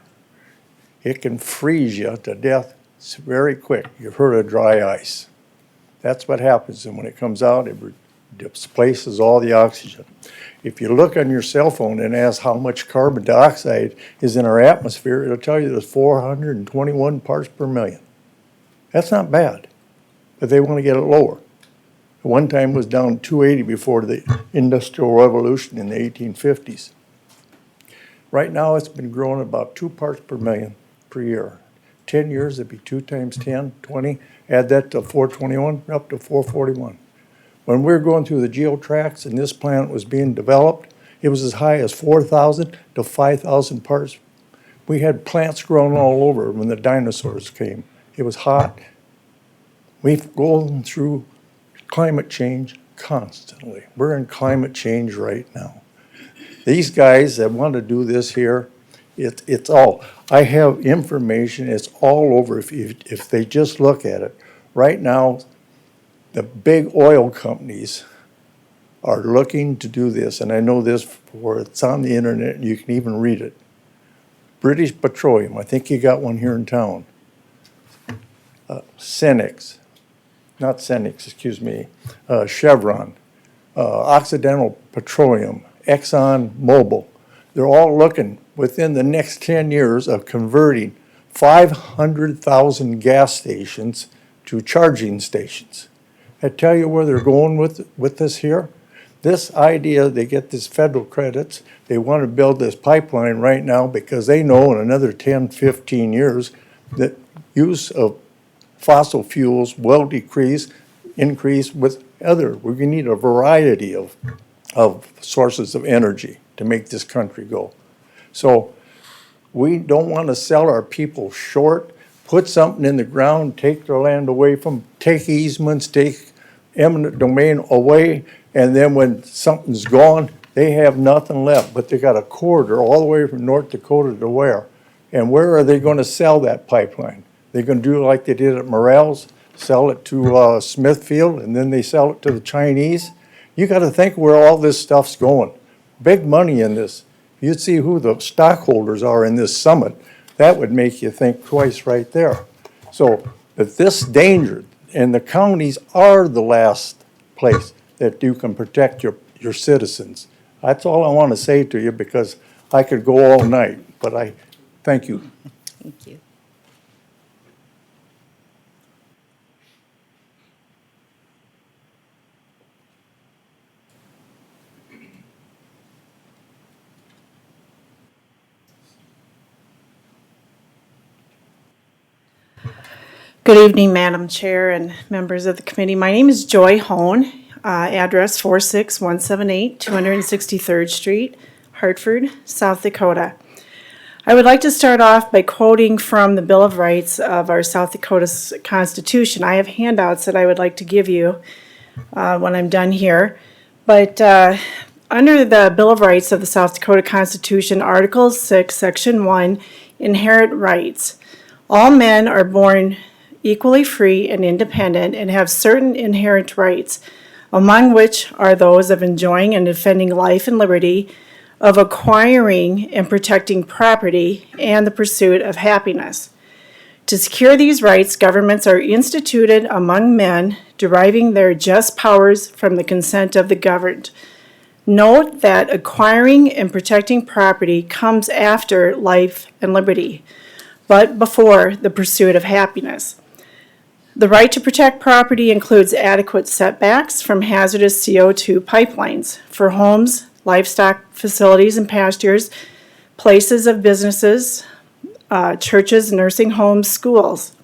it can freeze you to death very quick. You've heard of dry ice. That's what happens, and when it comes out, it displaces all the oxygen. If you look on your cell phone and ask how much carbon dioxide is in our atmosphere, it'll tell you there's 421 parts per million. That's not bad, but they want to get it lower. At one time it was down 280 before the Industrial Revolution in the 1850s. Right now it's been growing about 2 parts per million per year. 10 years, it'd be 2 times 10, 20. Add that to 421, up to 441. When we were going through the geotracks and this plant was being developed, it was as high as 4,000 to 5,000 parts. We had plants growing all over when the dinosaurs came. It was hot. We've gone through climate change constantly. We're in climate change right now. These guys that want to do this here, it's all, I have information, it's all over if they just look at it. Right now, the big oil companies are looking to do this, and I know this for, it's on the internet, and you can even read it. British Petroleum, I think you got one here in town. Cenex, not Cenex, excuse me, Chevron, Occidental Petroleum, Exxon Mobil. They're all looking within the next 10 years of converting 500,000 gas stations to charging stations. I tell you where they're going with this here. This idea, they get this federal credits, they want to build this pipeline right now because they know in another 10, 15 years that use of fossil fuels will increase with other, we need a variety of sources of energy to make this country go. So we don't want to sell our people short, put something in the ground, take their land away from, take easements, take eminent domain away, and then when something's gone, they have nothing left. But they got a corridor all the way from North Dakota to where? And where are they going to sell that pipeline? They're going to do like they did at Morels, sell it to Smithfield, and then they sell it to the Chinese. You got to think where all this stuff's going. Big money in this. You'd see who the stockholders are in this summit. That would make you think twice right there. So if this danger, and the counties are the last place that you can protect your citizens. That's all I want to say to you because I could go all night, but I thank you. Thank you. Good evening, Madam Chair and members of the committee. My name is Joy Hone, address 46178 263rd Street, Hartford, South Dakota. I would like to start off by quoting from the Bill of Rights of our South Dakota Constitution. I have handouts that I would like to give you when I'm done here. But under the Bill of Rights of the South Dakota Constitution, Article 6, Section 1, inherent rights. All men are born equally free and independent and have certain inherent rights, among which are those of enjoying and defending life and liberty, of acquiring and protecting property, and the pursuit of happiness. To secure these rights, governments are instituted among men, deriving their just powers from the consent of the governed. Note that acquiring and protecting property comes after life and liberty, but before the pursuit of happiness. The right to protect property includes adequate setbacks from hazardous CO2 pipelines for homes, livestock facilities and pastures, places of businesses, churches, nursing homes, schools.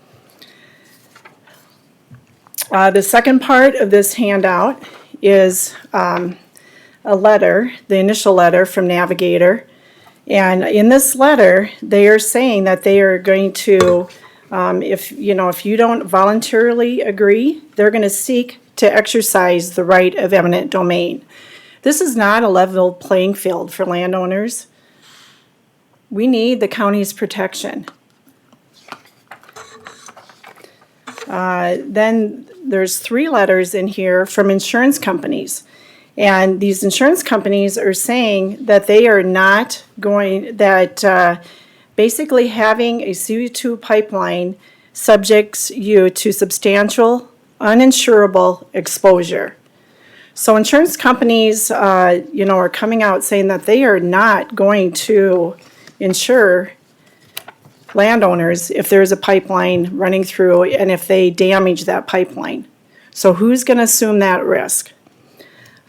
The second part of this handout is a letter, the initial letter from Navigator. And in this letter, they are saying that they are going to, if you don't voluntarily agree, they're going to seek to exercise the right of eminent domain. This is not a level playing field for landowners. We need the county's protection. Then there's 3 letters in here from insurance companies. And these insurance companies are saying that they are not going, that basically having a CO2 pipeline subjects you to substantial, uninsurable exposure. So insurance companies, are coming out saying that they are not going to insure landowners if there's a pipeline running through and if they damage that pipeline. So who's going to assume that risk?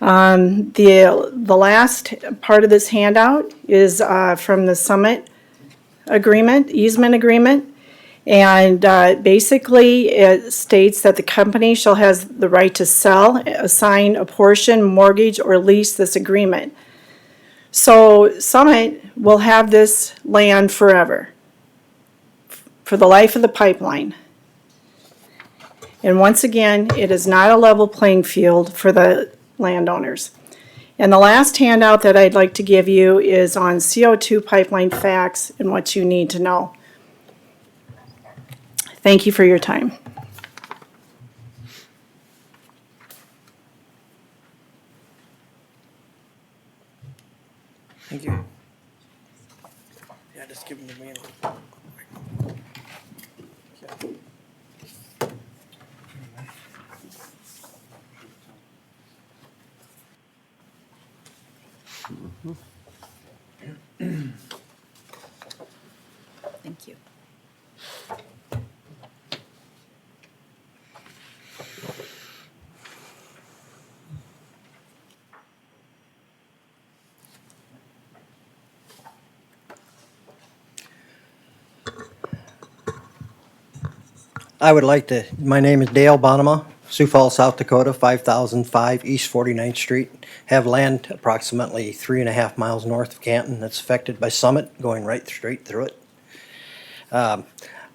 The last part of this handout is from the Summit Agreement, easement agreement. And basically it states that the company shall have the right to sell, assign, apportion, mortgage, or lease this agreement. So Summit will have this land forever, for the life of the pipeline. And once again, it is not a level playing field for the landowners. And the last handout that I'd like to give you is on CO2 pipeline facts and what you need to know. Thank you for your time. Thank you. Yeah, just give them to me. Thank you. I would like to, my name is Dale Bonema, Sioux Falls, South Dakota, 5005 East 49th Street. Have land approximately 3.5 miles north of Canton that's affected by Summit, going right straight through it.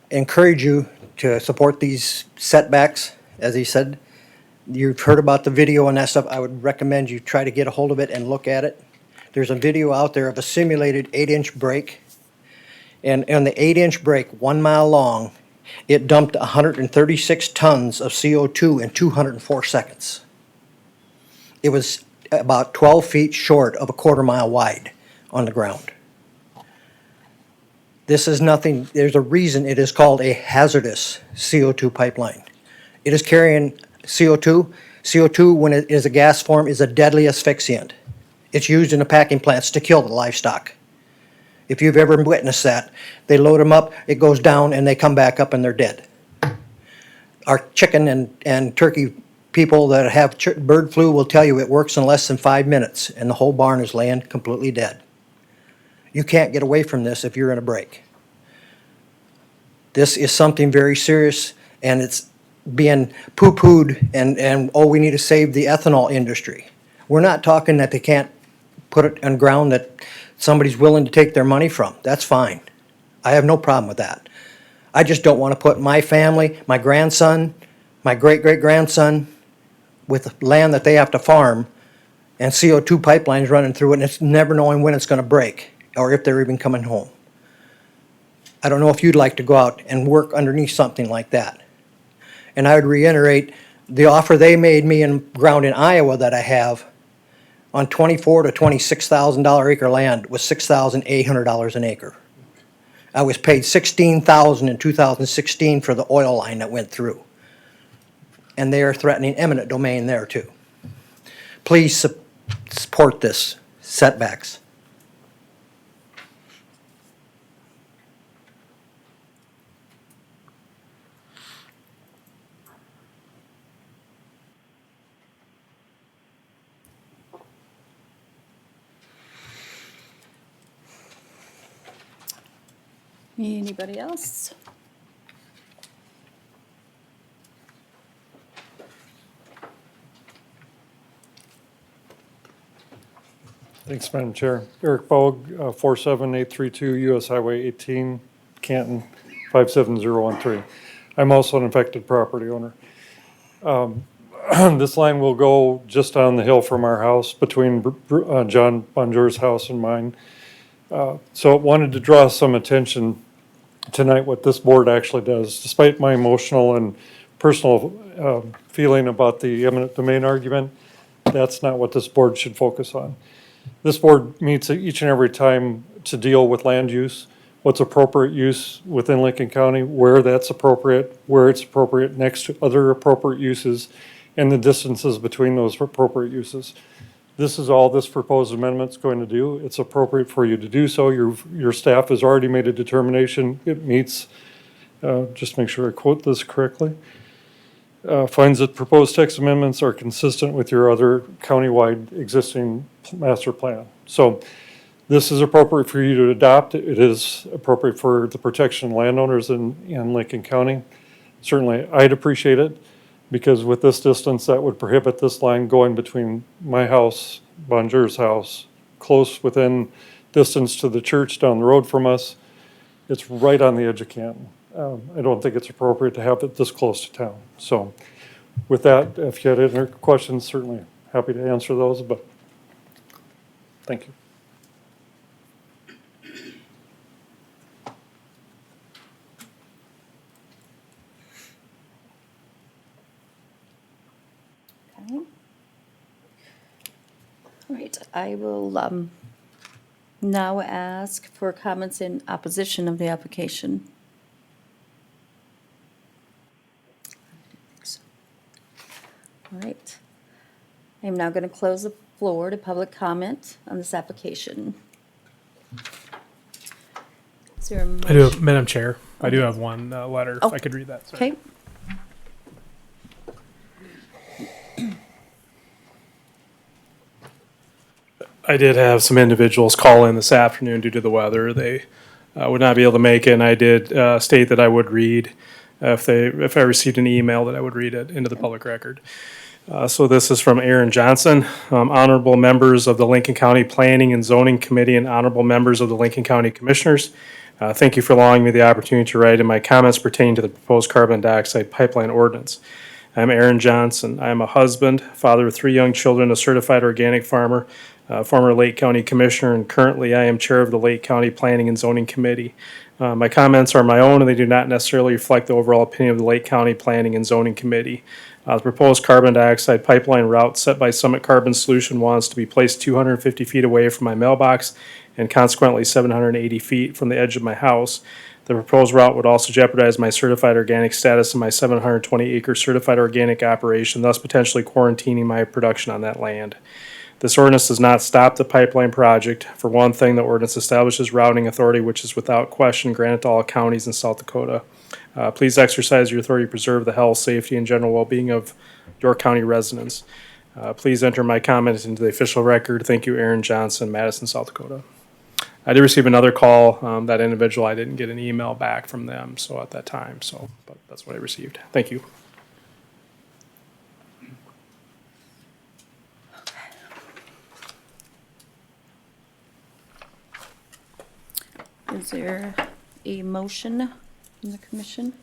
Encourage you to support these setbacks, as he said. You've heard about the video and that stuff. I would recommend you try to get a hold of it and look at it. There's a video out there of a simulated 8-inch break. And on the 8-inch break, 1 mile long, it dumped 136 tons of CO2 in 204 seconds. It was about 12 feet short of a 1/4 mile wide on the ground. This is nothing, there's a reason it is called a hazardous CO2 pipeline. It is carrying CO2. CO2, when it is a gas form, is a deadly asphyxiant. It's used in the packing plants to kill the livestock. If you've ever witnessed that, they load them up, it goes down, and they come back up and they're dead. Our chicken and turkey people that have bird flu will tell you it works in less than 5 minutes, and the whole barn is laying completely dead. You can't get away from this if you're in a break. This is something very serious, and it's being poo-pooed, and oh, we need to save the ethanol industry. We're not talking that they can't put it on ground that somebody's willing to take their money from. That's fine. I have no problem with that. I just don't want to put my family, my grandson, my great-great-grandson with land that they have to farm and CO2 pipelines running through it, and it's never knowing when it's going to break or if they're even coming home. I don't know if you'd like to go out and work underneath something like that. And I would reiterate, the offer they made me in ground in Iowa that I have on $24,000 to $26,000 acre land was $6,800 an acre. I was paid $16,000 in 2016 for the oil line that went through. And they are threatening eminent domain there too. Please support this setbacks. Anybody else? Thanks, Madam Chair. Eric Bogue, 47832 US Highway 18, Canton, 57013. I'm also an affected property owner. This line will go just down the hill from our house between John Bonjour's house and mine. So I wanted to draw some attention tonight what this board actually does. Despite my emotional and personal feeling about the eminent domain argument, that's not what this board should focus on. This board meets each and every time to deal with land use, what's appropriate use within Lincoln County, where that's appropriate, where it's appropriate next to other appropriate uses, and the distances between those appropriate uses. This is all this proposed amendment's going to do. It's appropriate for you to do so. Your staff has already made a determination. It meets, just make sure I quote this correctly, finds that proposed text amendments are consistent with your other countywide existing master plan. So this is appropriate for you to adopt. It is appropriate for the protection of landowners in Lincoln County. Certainly, I'd appreciate it, because with this distance, that would prohibit this line going between my house, Bonjour's house, close within distance to the church down the road from us. It's right on the edge of Canton. I don't think it's appropriate to have it this close to town. So with that, if you had any other questions, certainly happy to answer those, but thank you. Okay. All right, I will now ask for comments in opposition of the application. All right. I am now going to close the floor to public comment on this application. Is there a I do, motion? Madam Chair, I do have one letter, Oh, if I could read that. Sorry. Okay. I did have some individuals call in this afternoon due to the weather. They would not be able to make it, and I did state that I would read, if I received an email, that I would read it into the public record. So this is from Aaron Johnson. Honorable members of the Lincoln County Planning and Zoning Committee and honorable members of the Lincoln County Commissioners, thank you for allowing me the opportunity to write in my comments pertaining to the proposed carbon dioxide pipeline ordinance. I'm Aaron Johnson. I am a husband, father of 3 young children, a certified organic farmer, former Lake County Commissioner, and currently I am Chair of the Lake County Planning and Zoning Committee. My comments are my own and they do not necessarily reflect the overall opinion of the Lake County Planning and Zoning Committee. The proposed carbon dioxide pipeline route set by Summit Carbon Solution wants to be placed 250 feet away from my mailbox and consequently 780 feet from the edge of my house. The proposed route would also jeopardize my certified organic status in my 720-acre certified organic operation, thus potentially quarantining my production on that land. This ordinance does not stop the pipeline project. For one thing, the ordinance establishes routing authority, which is without question granted to all counties in South Dakota. Please exercise your authority to preserve the health, safety, and general well-being of York County residents. Please enter my comments into the official record. Thank you, Aaron Johnson, Madison, South Dakota. I did receive another call. That individual, I didn't get an email back from them, so at that time, but that's what I received. Thank you. Is there a motion from the commission?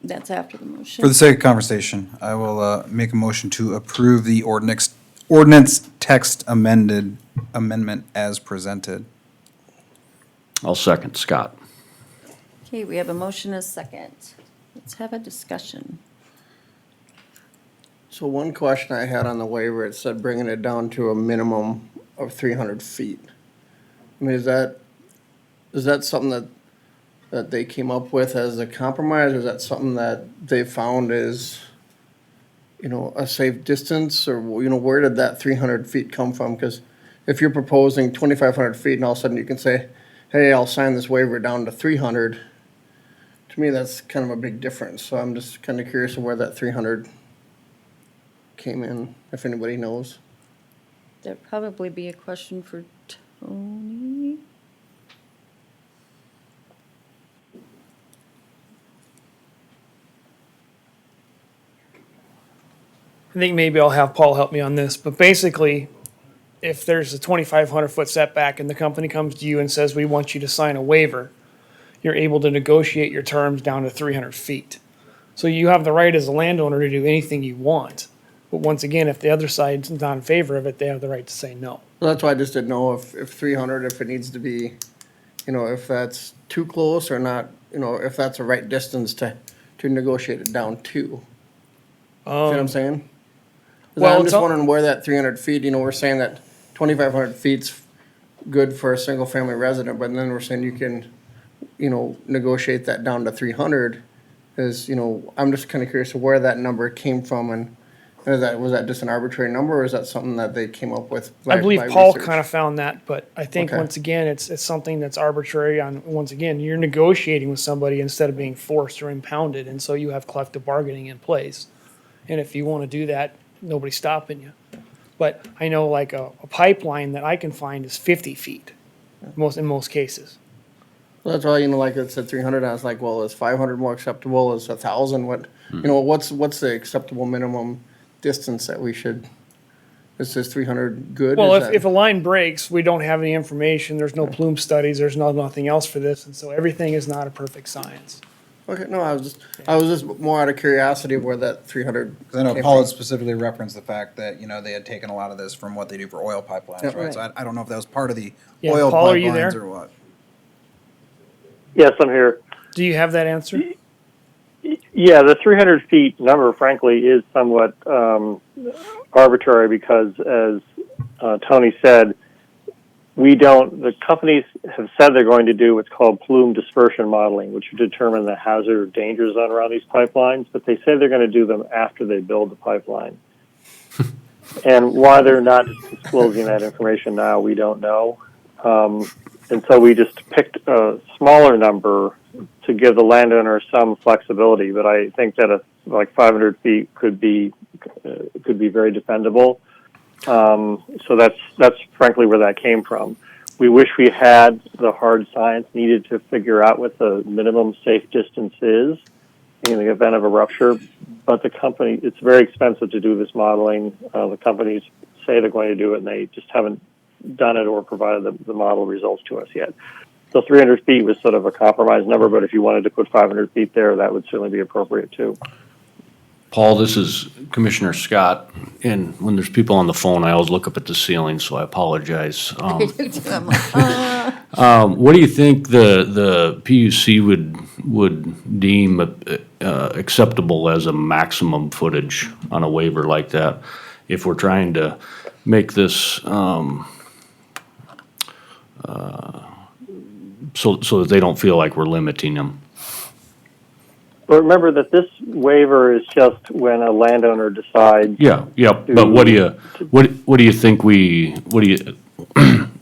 That's after the motion. For the sake of conversation, I will make a motion to approve the ordinance text amendment as presented. I'll second Scott. Okay, we have a motion and a second. Let's have a discussion. So one question I had on the waiver, it said bringing it down to a minimum of 300 feet. I mean, is that something that they came up with as a compromise, or is that something that they found is, a safe distance, or, where did that 300 feet come from? Because if you're proposing 2,500 feet and all of a sudden you can say, hey, I'll sign this waiver down to 300, to me, that's kind of a big difference. So I'm just kind of curious of where that 300 came in, if anybody knows. That'd probably be a question for Tony. I think maybe I'll have Paul help me on this, but basically, if there's a 2,500-foot setback and the company comes to you and says, we want you to sign a waiver, you're able to negotiate your terms down to 300 feet. So you have the right as a landowner to do anything you want. But once again, if the other side's not in favor of it, they have the right to say no. Well, that's why I just didn't know if 300, if it needs to be, if that's too close or not, if that's the right distance to negotiate it down to. See what I'm saying? 'Cause well, I'm it's just all- wondering where that 300 feet, we're saying that 2,500 feet's good for a single-family resident, but then we're saying you can, negotiate that down to 300. Is, I'm just kind of curious of where that number came from, and was that just an arbitrary number, or is that something that they came up with? I believe by Paul research? kind of found that, but I think Okay. once again, it's something that's arbitrary once again, you're negotiating with somebody instead of being forced or impounded, and so you have collective bargaining in place. And if you want to do that, nobody's stopping you. But I know like a pipeline that I can find is 50 feet, in most cases. Well, that's why, like it said 300, I was like, well, is 500 more acceptable? Is 1,000? What's the acceptable minimum distance that we should, It says 300 good? Well, Is if that- a line breaks, we don't have any information, there's no plume studies, there's nothing else for this, and so everything is not a perfect science. Okay, no, I was just more out of curiosity of where that 300. 'Cause I know came Paul from. had specifically referenced the fact that, you know, they had taken a lot of this from what they do for oil pipelines, Yeah, right? right. So I don't know if that was part of the Yeah, oil Paul, are you pipelines there? or what. Yes, I'm here. Do you have that answer? Yeah, the 300 feet number, frankly, is somewhat arbitrary because, as Tony said, the companies have said they're going to do what's called plume dispersion modeling, which would determine the hazard or danger zone around these pipelines, but they say they're going to do them after they build the pipeline. And why they're not disclosing that information now, we don't know. And so we just picked a smaller number to give the landowner some flexibility, but I think that like 500 feet could be very defendable. So that's frankly where that came from. We wish we had the hard science needed to figure out what the minimum safe distance is in the event of a rupture, but it's very expensive to do this modeling. The companies say they're going to do it, and they just haven't done it or provided the model results to us yet. So 300 feet was sort of a compromise number, but if you wanted to put 500 feet there, that would certainly be appropriate too. Paul, this is Commissioner Scott, and when there's people on the phone, I always look up at the ceiling, so I apologize. I'm like, What do you think the PUC would deem acceptable as a maximum footage on a waiver like that? If we're trying to make this so that they don't feel like we're limiting them. But remember that this waiver is just when a landowner decides. Yeah, but what do you think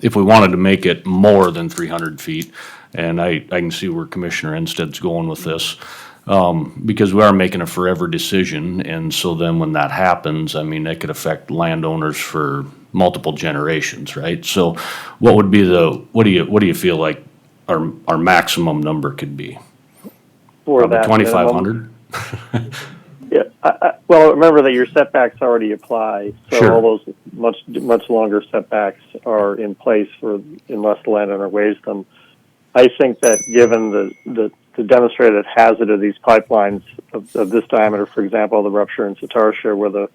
if we wanted to make it more than 300 feet, and I can see where Commissioner Ensted's going with this, because we are making a forever decision, and so then when that happens, I mean, that could affect landowners for multiple generations, right? So what would be what do you feel like our maximum number could be? For Probably that 2,500? Yeah. Well, remember that your setbacks already apply, so Sure. all those much longer setbacks are in place unless the landowner waives them. I think that given the demonstrated hazard of these pipelines of this diameter, for example, the rupture in Satartia, where the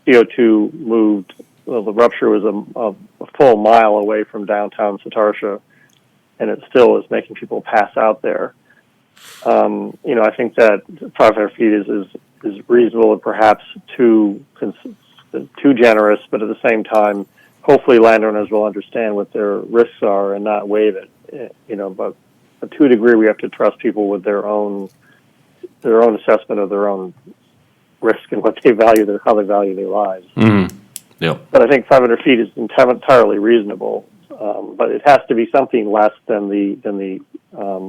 CO2 moved, well, the rupture was a full mile away from downtown Satartia, and it still is making people pass out there. I think that 500 feet is reasonable and perhaps too generous, but at the same time, hopefully landowners will understand what their risks are and not waive it. But to a degree, we have to trust people with their own assessment of their own risk and what they value, how they value their lives. Mm-hmm. Yep. But I think 500 feet is entirely reasonable, but it has to be something less than the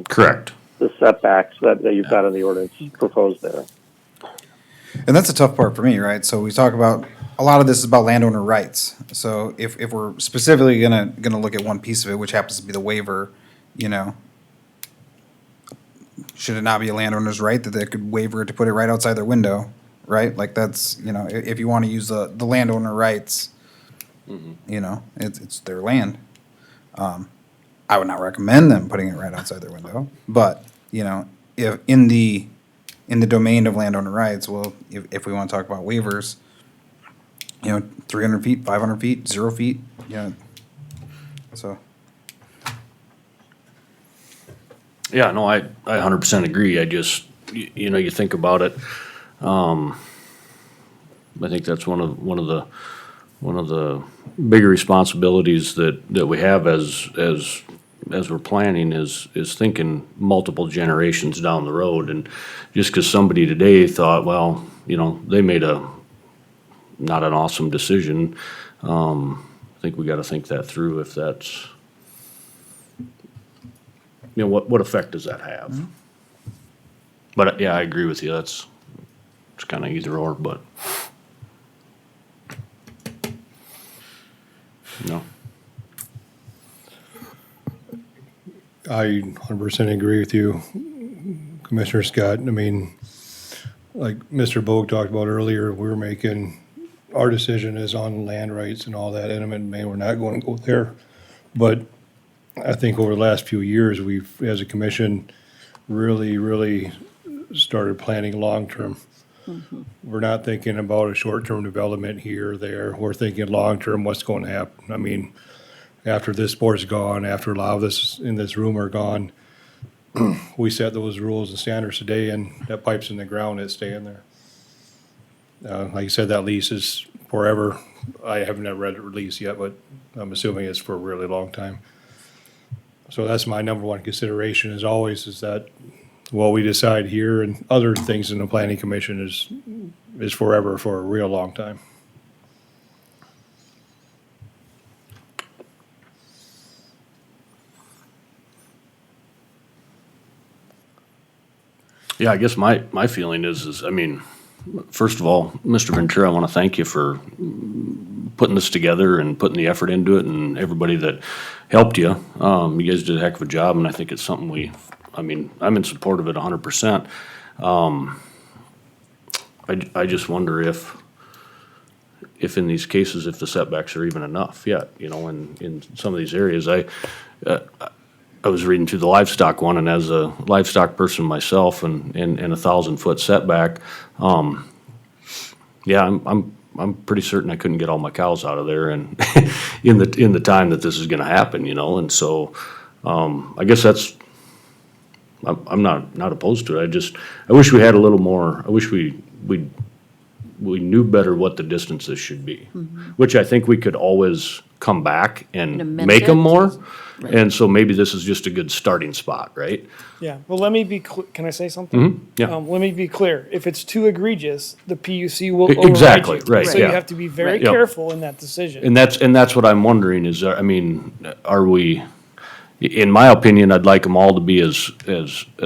Correct. the setbacks that you've got in the ordinance proposed there. And that's the tough part for me, right? So we talk about, a lot of this is about landowner rights. So if we're specifically gonna look at one piece of it, which happens to be the waiver, should it not be a landowner's right that they could waiver to put it right outside their window, right? Like that's, if you wanna use the landowner rights, it's their land. I would not recommend them putting it right outside their window, but, if in the domain of landowner rights, well, if we want to talk about waivers, 300 feet, 500 feet, 0 feet, so. Yeah, no, I 100% agree. I just, you think about it. I think that's one of the bigger responsibilities that we have as we're planning is thinking multiple generations down the road. And just because somebody today thought, well, they made not an awesome decision, I think we got to think that through if that's, what effect does that have? Mm-hmm. But yeah, I agree with you. It's kind of either or, but. No. I 100% agree with you, Commissioner Scott. I mean, like Mr. Bogue talked about earlier, we're making our decision is on land rights and all that, eminent domain, we're not going to go there. But I think over the last few years, we've, as a commission, really started planning long-term. We're not thinking about a short-term development here or there. We're thinking long-term, what's going to happen. I mean, after this board's gone, after a lot of this in this room are gone, we set those rules and standards today, and that pipe's in the ground, it's staying there. Like you said, that lease is forever. I haven't read the release yet, but I'm assuming it's for a really long time. So that's my number one consideration is always is that what we decide here and other things in the planning commission is forever for a real long time. Yeah, I guess my feeling is, I mean, first of all, Mr. Ventura, I want to thank you for putting this together and putting the effort into it and everybody that helped you. You guys did a heck of a job, and I think it's something I'm in support of it 100%. I just wonder if in these cases, if the setbacks are even enough yet, in some of these areas. I was reading through the livestock one, and as a livestock person myself and 1,000-foot setback, yeah, I'm pretty certain I couldn't get all my cows out of there and in the time that this is gonna happen, and so, I guess I'm not opposed to it. I wish we had a little more, I wish we knew better what the distances should be, which I think we could always come back and amend make them it. more. And so maybe this is just a good starting spot, right? Yeah, well, let me be, can I say something? Yeah. Let me be clear. If it's too egregious, the PUC will Exactly, override you. right, So yeah. you have to be very Yep. careful in that decision. And that's what I'm wondering is, are we, in my opinion, I'd like them all to be as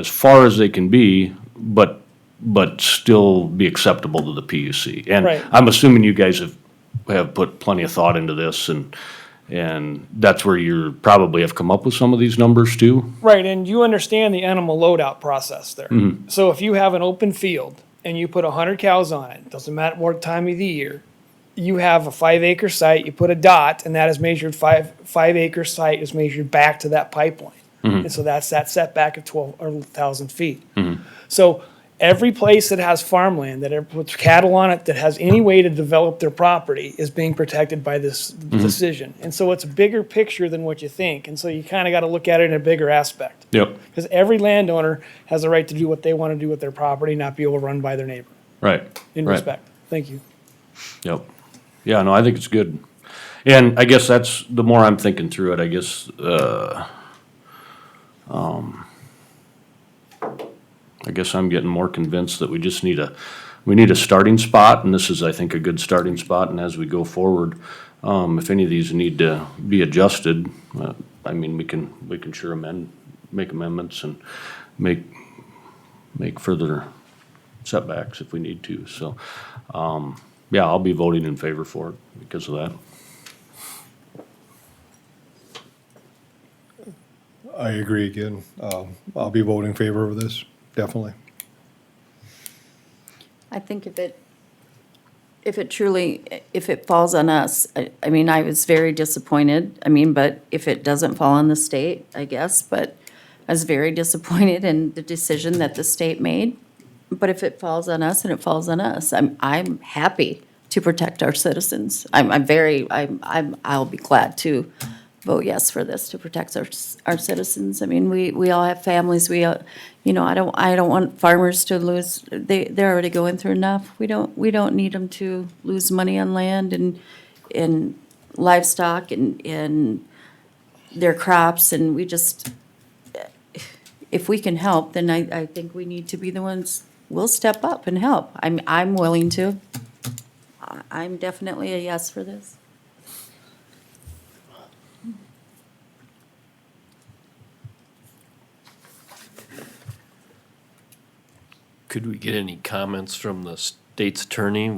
far as they can be, but still be acceptable to the PUC. And Right. I'm assuming you guys have put plenty of thought into this and that's where you probably have come up with some of these numbers too. Right, and you understand the animal loadout process there. Mm-hmm. So if you have an open field and you put 100 cows on it, doesn't matter what time of the year, you have a 5-acre site, you put a dot, and that is measured, 5-acre site is measured back to that pipeline. And so that's that setback of 12,000 feet. So every place that has farmland, that puts cattle on it, that has any way to develop their property is being protected by this decision. And so it's a bigger picture than what you think. And so you kind of got to look at it in a bigger aspect. Yep, Because every landowner has a right to do what they want to do with their property, not be overrun by their neighbor, right. in right. respect. Thank you. Yep. Yeah, no, I think it's good. And I guess that's, the more I'm thinking through it, I guess, I guess I'm getting more convinced that we just need a starting spot, and this is, I think, a good starting spot, and as we go forward, if any of these need to be adjusted, we can sure make amendments and make further setbacks if we need to, so, yeah, I'll be voting in favor for it because of that. I agree again. I'll be voting in favor of this, definitely. I think if it falls on us, I was very disappointed. But if it doesn't fall on the state, I guess, but I was very disappointed in the decision that the state made. But if it falls on us, and it falls on us, I'm happy to protect our citizens. I'll be glad to vote yes for this to protect our citizens. We all have families. I don't want farmers to lose. They're already going through enough. We don't need them to lose money on land and livestock and their crops. And if we can help, then I think we need to be the ones. We'll step up and help. I'm willing to. I'm definitely a yes for this. Could we get any comments from the state's attorney?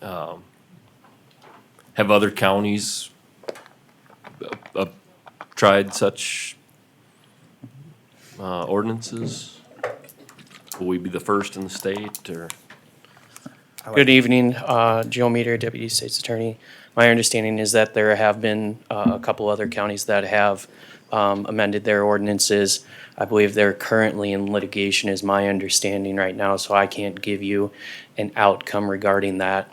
Have other counties tried such ordinances? Will we be the first in the state, or? Good evening, Joe Meter, Deputy State's Attorney. My understanding is that there have been a couple other counties that have amended their ordinances. I believe they're currently in litigation is my understanding right now, so I can't give you an outcome regarding that.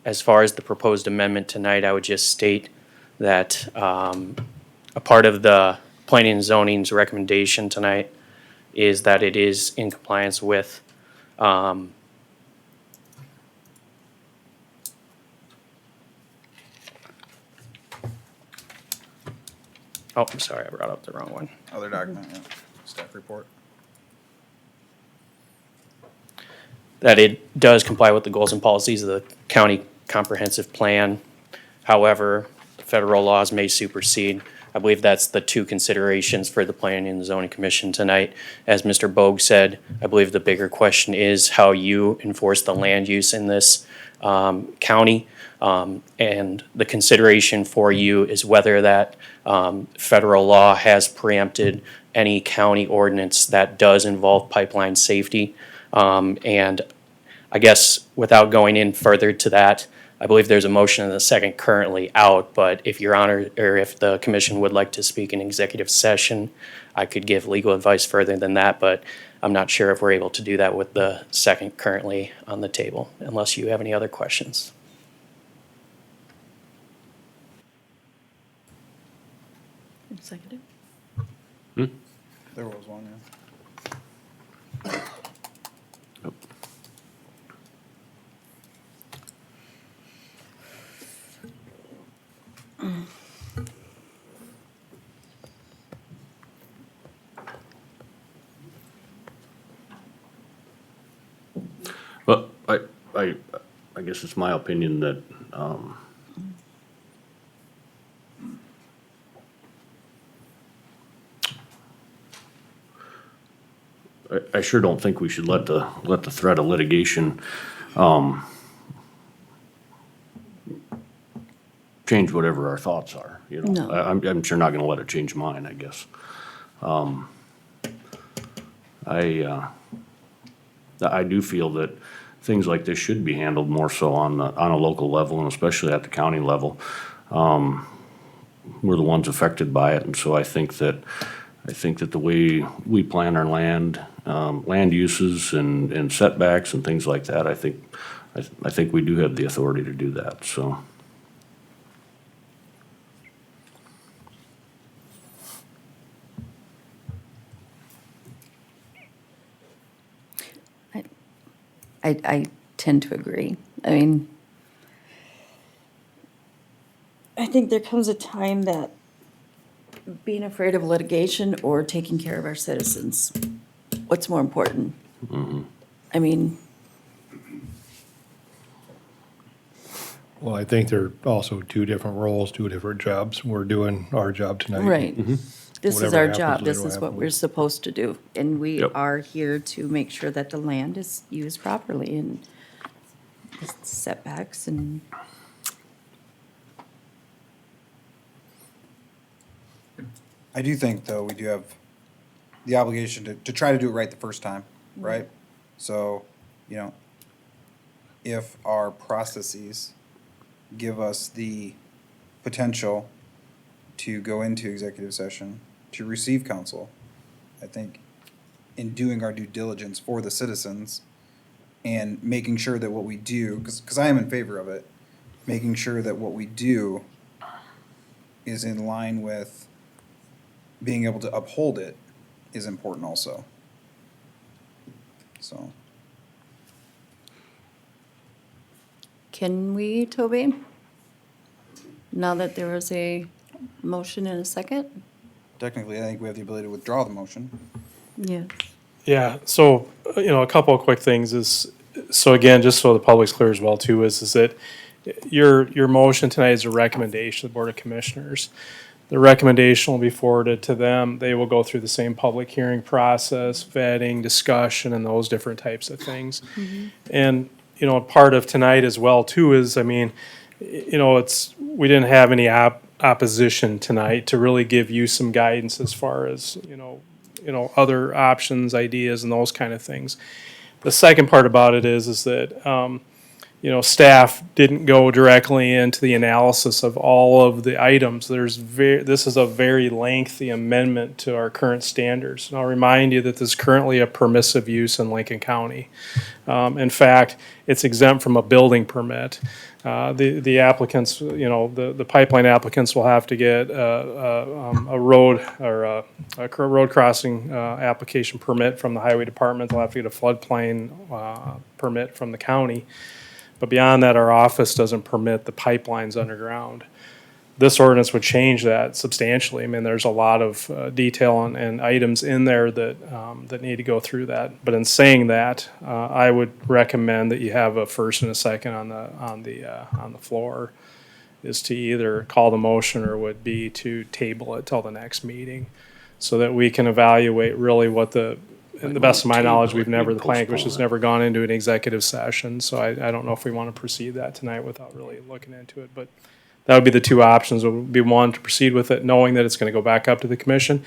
As far as the proposed amendment tonight, I would just state that a part of the planning and zoning's recommendation tonight is that it is in compliance with oh, I'm sorry, I brought up the wrong one. Other document, yeah, staff report. That it does comply with the goals and policies of the county comprehensive plan. However, federal laws may supersede. I believe that's the two considerations for the Planning and Zoning Commission tonight. As Mr. Bogue said, I believe the bigger question is how you enforce the land use in this county. And the consideration for you is whether that federal law has preempted any county ordinance that does involve pipeline safety. And I guess without going in further to that, I believe there's a motion and a second currently out, but if Your Honor, or if the commission would like to speak in executive session, I could give legal advice further than that, but I'm not sure if we're able to do that with the second currently on the table, unless you have any other questions. Seconded. There was one, yeah. But I guess it's my opinion that, I sure don't think we should let the threat of litigation, change whatever our thoughts are, you know? No. I'm sure not gonna let it change mine, I guess. I do feel that things like this should be handled more so on a local level and especially at the county level. We're the ones affected by it, and so I think that the way we plan our land uses and setbacks and things like that, I think we do have the authority to do that, so. I tend to agree. I mean, I think there comes a time that being afraid of litigation or taking care of our citizens, what's more important? I mean, Well, I think they're also two different roles, two different jobs. We're doing our job tonight. right. This is Whatever our happens job. This later is will what happen. we're supposed to do. And we Yep. are here to make sure that the land is used properly and setbacks and I do think, though, we do have the obligation to try to do it right the first time, right? So, you know, if our processes give us the potential to go into executive session, to receive counsel, I think in doing our due diligence for the citizens and making sure that what we do, because I am in favor of it, making sure that what we do is in line with being able to uphold it is important also. So, can we, Toby? Now that there was a motion and a second? technically, I think we have the ability to withdraw the motion. Yes. Yeah, so, a couple of quick things is, so again, just so the public's clear as well too, is that your motion tonight is a recommendation to the Board of Commissioners. The recommendation will be forwarded to them. They will go through the same public hearing process, vetting, discussion, and those different types of things. And, part of tonight as well too is, we didn't have any opposition tonight to really give you some guidance as far as, other options, ideas, and those kind of things. The second part about it is that, staff didn't go directly into the analysis of all of the items. This is a very lengthy amendment to our current standards. And I'll remind you that this is currently a permissive use in Lincoln County. In fact, it's exempt from a building permit. The applicants, the pipeline applicants will have to get a road or a road crossing application permit from the highway department. They'll have to get a floodplain permit from the county. But beyond that, our office doesn't permit the pipelines underground. This ordinance would change that substantially. I mean, there's a lot of detail and items in there that need to go through that. But in saying that, I would recommend that you have a first and a second on the floor, is to either call the motion or would be to table it till the next meeting, so that we can evaluate really what the best of my knowledge, the planning commission has never gone into an executive session, so I don't know if we want to proceed that tonight without really looking into it, but that would be the two options. Would be one, to proceed with it, knowing that it's going to go back up to the commission.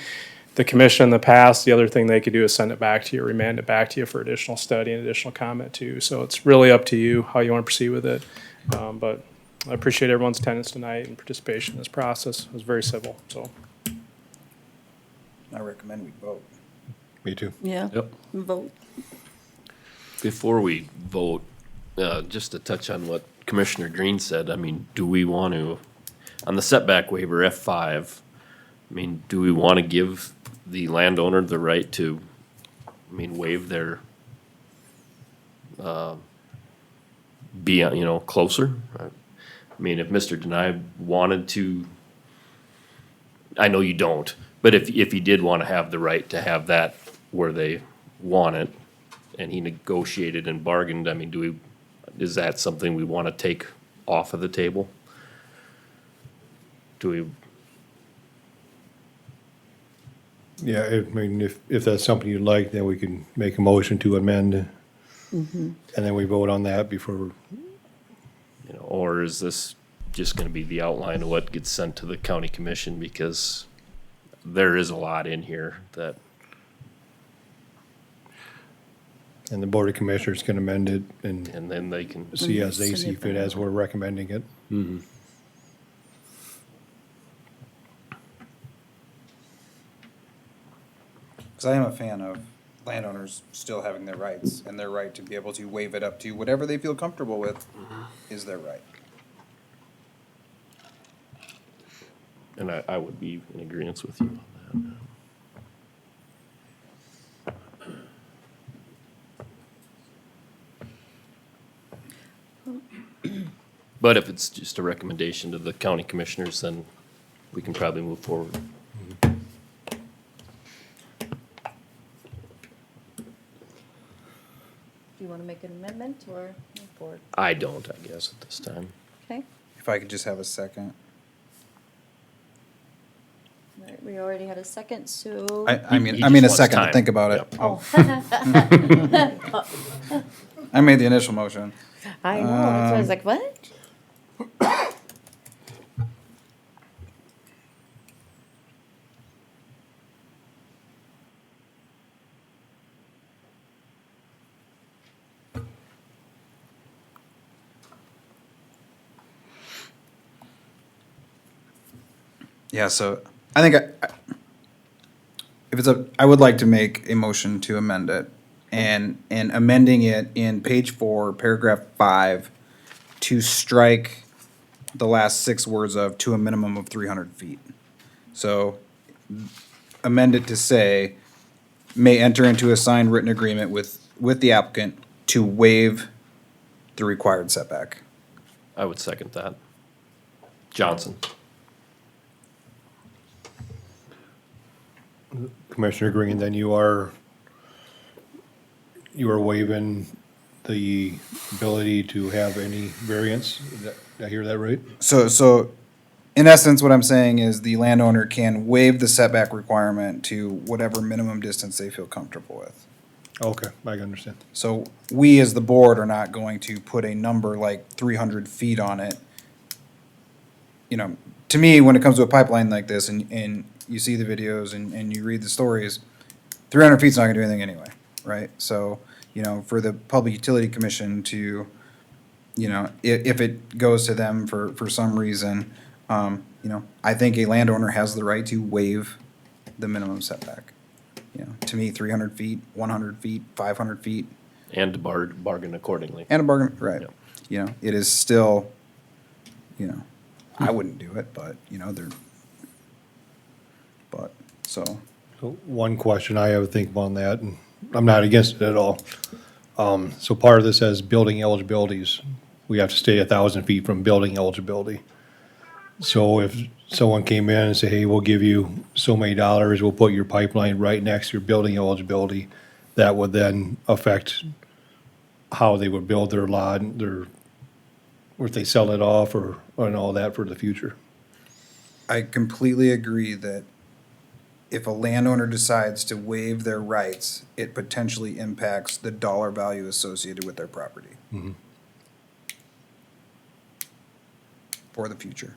The commission in the past, the other thing they could do is send it back to you, remand it back to you for additional study and additional comment too. So it's really up to you how you want to proceed with it. But I appreciate everyone's attendance tonight and participation in this process. It was very civil, so. I recommend we vote. Me too. Yeah. Yep. Vote. Before we vote, just to touch on what Commissioner Green said, I mean, do we want to, on the setback waiver F5, I mean, do we want to give the landowner the right to, waive their, be, closer? I mean, if Mr. Denai wanted to, I know you don't, but if he did want to have the right to have that where they want it, and he negotiated and bargained, I mean, is that something we want to take off of the table? Do we? Yeah, if that's something you'd like, then we can make a motion to amend, and then we vote on that before. Or is this just gonna be the outline of what gets sent to the county commission? Because there is a lot in here that. And the Board of Commissioners can amend it and then they can. see as they see fit as we're recommending it. Mm-hmm. Because I am a fan of landowners still having their rights, and their right to be able to waive it up to whatever they feel comfortable with is their right. And I would be in agreement with you on that. But if it's just a recommendation to the county commissioners, then we can probably move forward. Do you want to make an amendment or move forward? I don't, I guess, at this time. Okay. If I could just have a second. All right, we already had a second, so. I mean He a just wants second to time. think about it. Oh. I made the initial motion. I know, that's why I was like, what? Yeah, so I think I would like to make a motion to amend it, and amending it in page 4, paragraph 5, to strike the last 6 words of "to a minimum of 300 feet." So amend it to say, may enter into a signed written agreement with the applicant to waive the required setback. I would second that. Johnson. Commissioner Green, then you are waiving the ability to have any variance? Did I hear that right? So in essence, what I'm saying is the landowner can waive the setback requirement to whatever minimum distance they feel comfortable with. Okay, I understand. So we, as the board, are not going to put a number like 300 feet on it. You know, to me, when it comes to a pipeline like this, and you see the videos and you read the stories, 300 feet's not gonna do anything anyway, right? So for the Public Utility Commission to, if it goes to them for some reason, I think a landowner has the right to waive the minimum setback. To me, 300 feet, 100 feet, 500 feet, And to bargain accordingly. and a bargain, right. Yep. It is still, I wouldn't do it, but, so. So one question I have to think on that, and I'm not against it at all. So part of this says building eligibilities. We have to stay 1,000 feet from building eligibility. So if someone came in and said, hey, we'll give you so many dollars, we'll put your pipeline right next to your building eligibility, that would then affect how they would build their lot, or if they sell it off, and all that for the future. I completely agree that if a landowner decides to waive their rights, it potentially impacts the dollar value associated with their property for the future.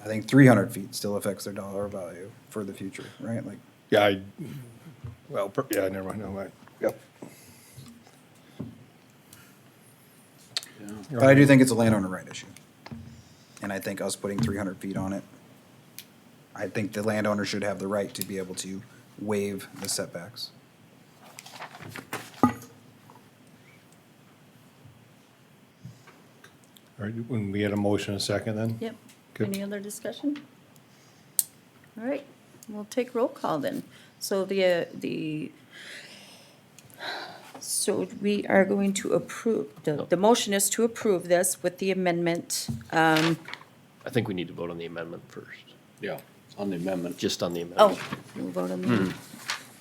I think 300 feet still affects their dollar value for the future, right? Like, Yeah, never mind, yep. but I do think it's a landowner right issue. And I think us putting 300 feet on it, I think the landowner should have the right to be able to waive the setbacks. All right, when we had a motion, a second then? Yep. Good. Any other discussion? All right, we'll take roll call then. So so we are going to approve, the motion is to approve this with the amendment. I think we need to vote on the amendment first. Yeah, on the amendment. Just on the amendment. Oh, we'll vote on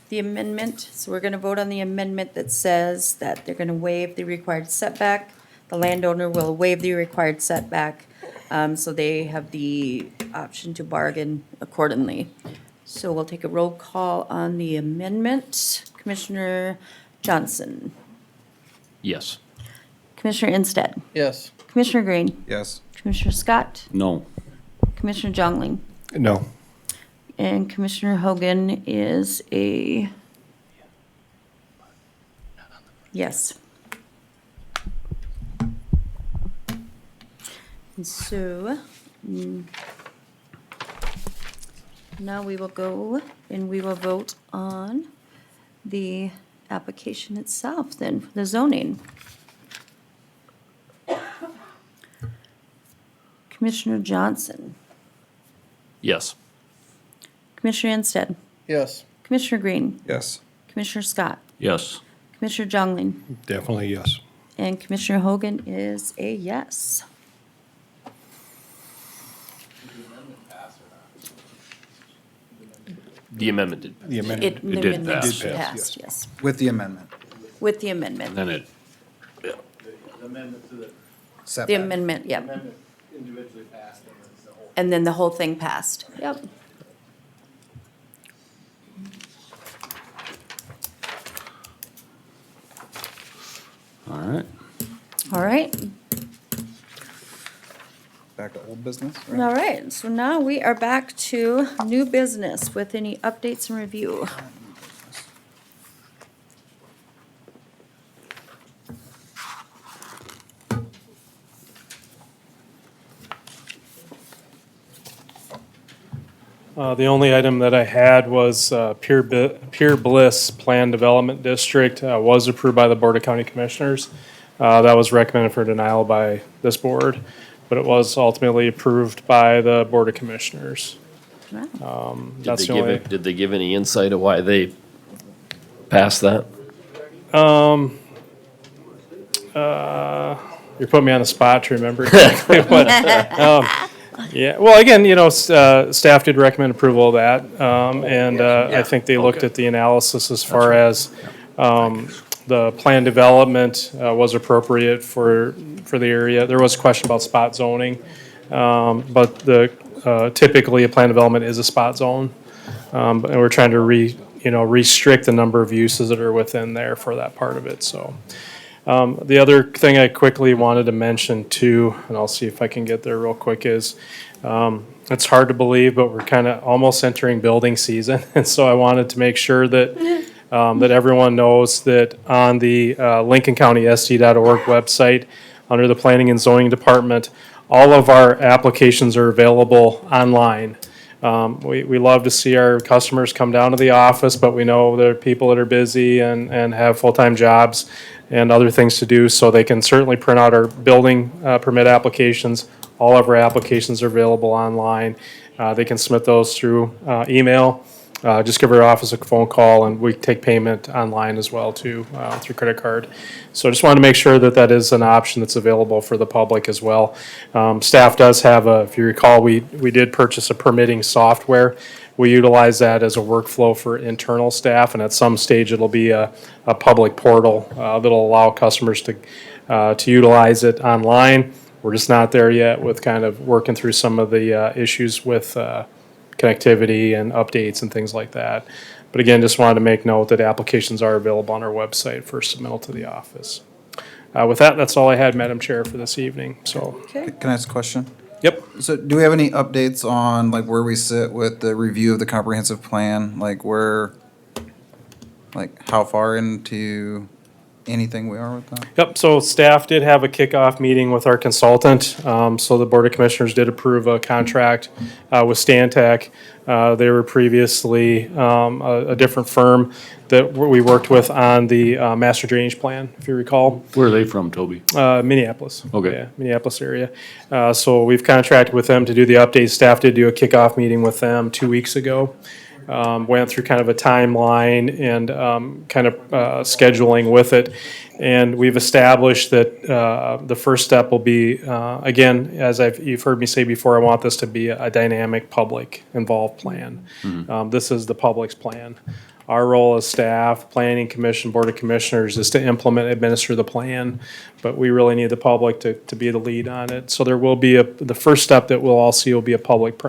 the amendment. So we're gonna vote on the amendment that says that they're gonna waive the required setback. The landowner will waive the required setback, so they have the option to bargain accordingly. So we'll take a roll call on the amendment. Commissioner Johnson, Yes. Commissioner Instead, Yes. Commissioner Green, Yes. Commissioner Scott, No. Commissioner Jongling, No. and Commissioner Hogan is a yes. And so, now we will go and we will vote on the application itself then for the zoning. Commissioner Johnson, Yes. Commissioner Instead, Yes. Commissioner Green, Yes. Commissioner Scott, Yes. Commissioner Jongling, Definitely yes. and Commissioner Hogan is a yes. The amendment did. The amendment. The did amendment pass, yes. passed, yes, With the amendment. with the amendment. Then it, The Setback. amendment, yep. And then the whole thing passed, yep. all right. All right, Back to old business, all right? right, so now we are back to new business with any updates and review. The only item that I had was Pure Bliss Plan Development District was approved by the Board of County Commissioners. That was recommended for denial by this board, but it was ultimately approved by the Board of Commissioners. That's the only. Did they give any insight of why they passed that? You're putting me on the spot to remember exactly what. Yeah, well, again, staff did recommend approval of that, and I think they looked at the analysis as far as the plan development was appropriate for the area. There was a question about spot zoning, but typically a plan development is a spot zone, and we're trying to restrict the number of uses that are within there for that part of it. So The other thing I quickly wanted to mention too, and I'll see if I can get there real quick, is it's hard to believe, but we're kind of almost entering building season. And so I wanted to make sure that that everyone knows that on the LincolnCountySD.org website, under the Planning and Zoning Department, all of our applications are available online. We love to see our customers come down to the office, but we know there are people that are busy and have full-time jobs and other things to do, so they can certainly print out our building permit applications. All of our applications are available online. They can submit those through email. Just give our office a phone call, and we take payment online as well too, through credit card. So I just wanted to make sure that that is an option that's available for the public as well. Staff does have if you recall, we did purchase a permitting software. We utilize that as a workflow for internal staff, and at some stage it'll be a public portal that'll allow customers to utilize it online. We're just not there yet with kind of working through some of the issues with connectivity and updates and things like that. But again, just wanted to make note that applications are available on our website for submittal to the office. With that, that's all I had, Madam Chair, for this evening, so. Can I ask a question? Yep. So do we have any updates on like where we sit with the review of the comprehensive plan? Like how far into anything we are with that? Yep, so staff did have a kickoff meeting with our consultant. So the Board of Commissioners did approve a contract with Stantec. They were previously a different firm that we worked with on the master drainage plan, if you recall. Where are they from, Toby? Minneapolis. Okay. Yeah, Minneapolis area. So we've contracted with them to do the updates. Staff did do a kickoff meeting with them 2 weeks ago. Went through kind of a timeline and kind of scheduling with it. And we've established that the first step will be, again, as you've heard me say before, I want this to be a dynamic, public, involved plan. This is the public's plan. Our role as staff, Planning Commission, Board of Commissioners is to implement, administer the plan, but we really need the public to be the lead on it. So there will be the first step that we'll all see will be a public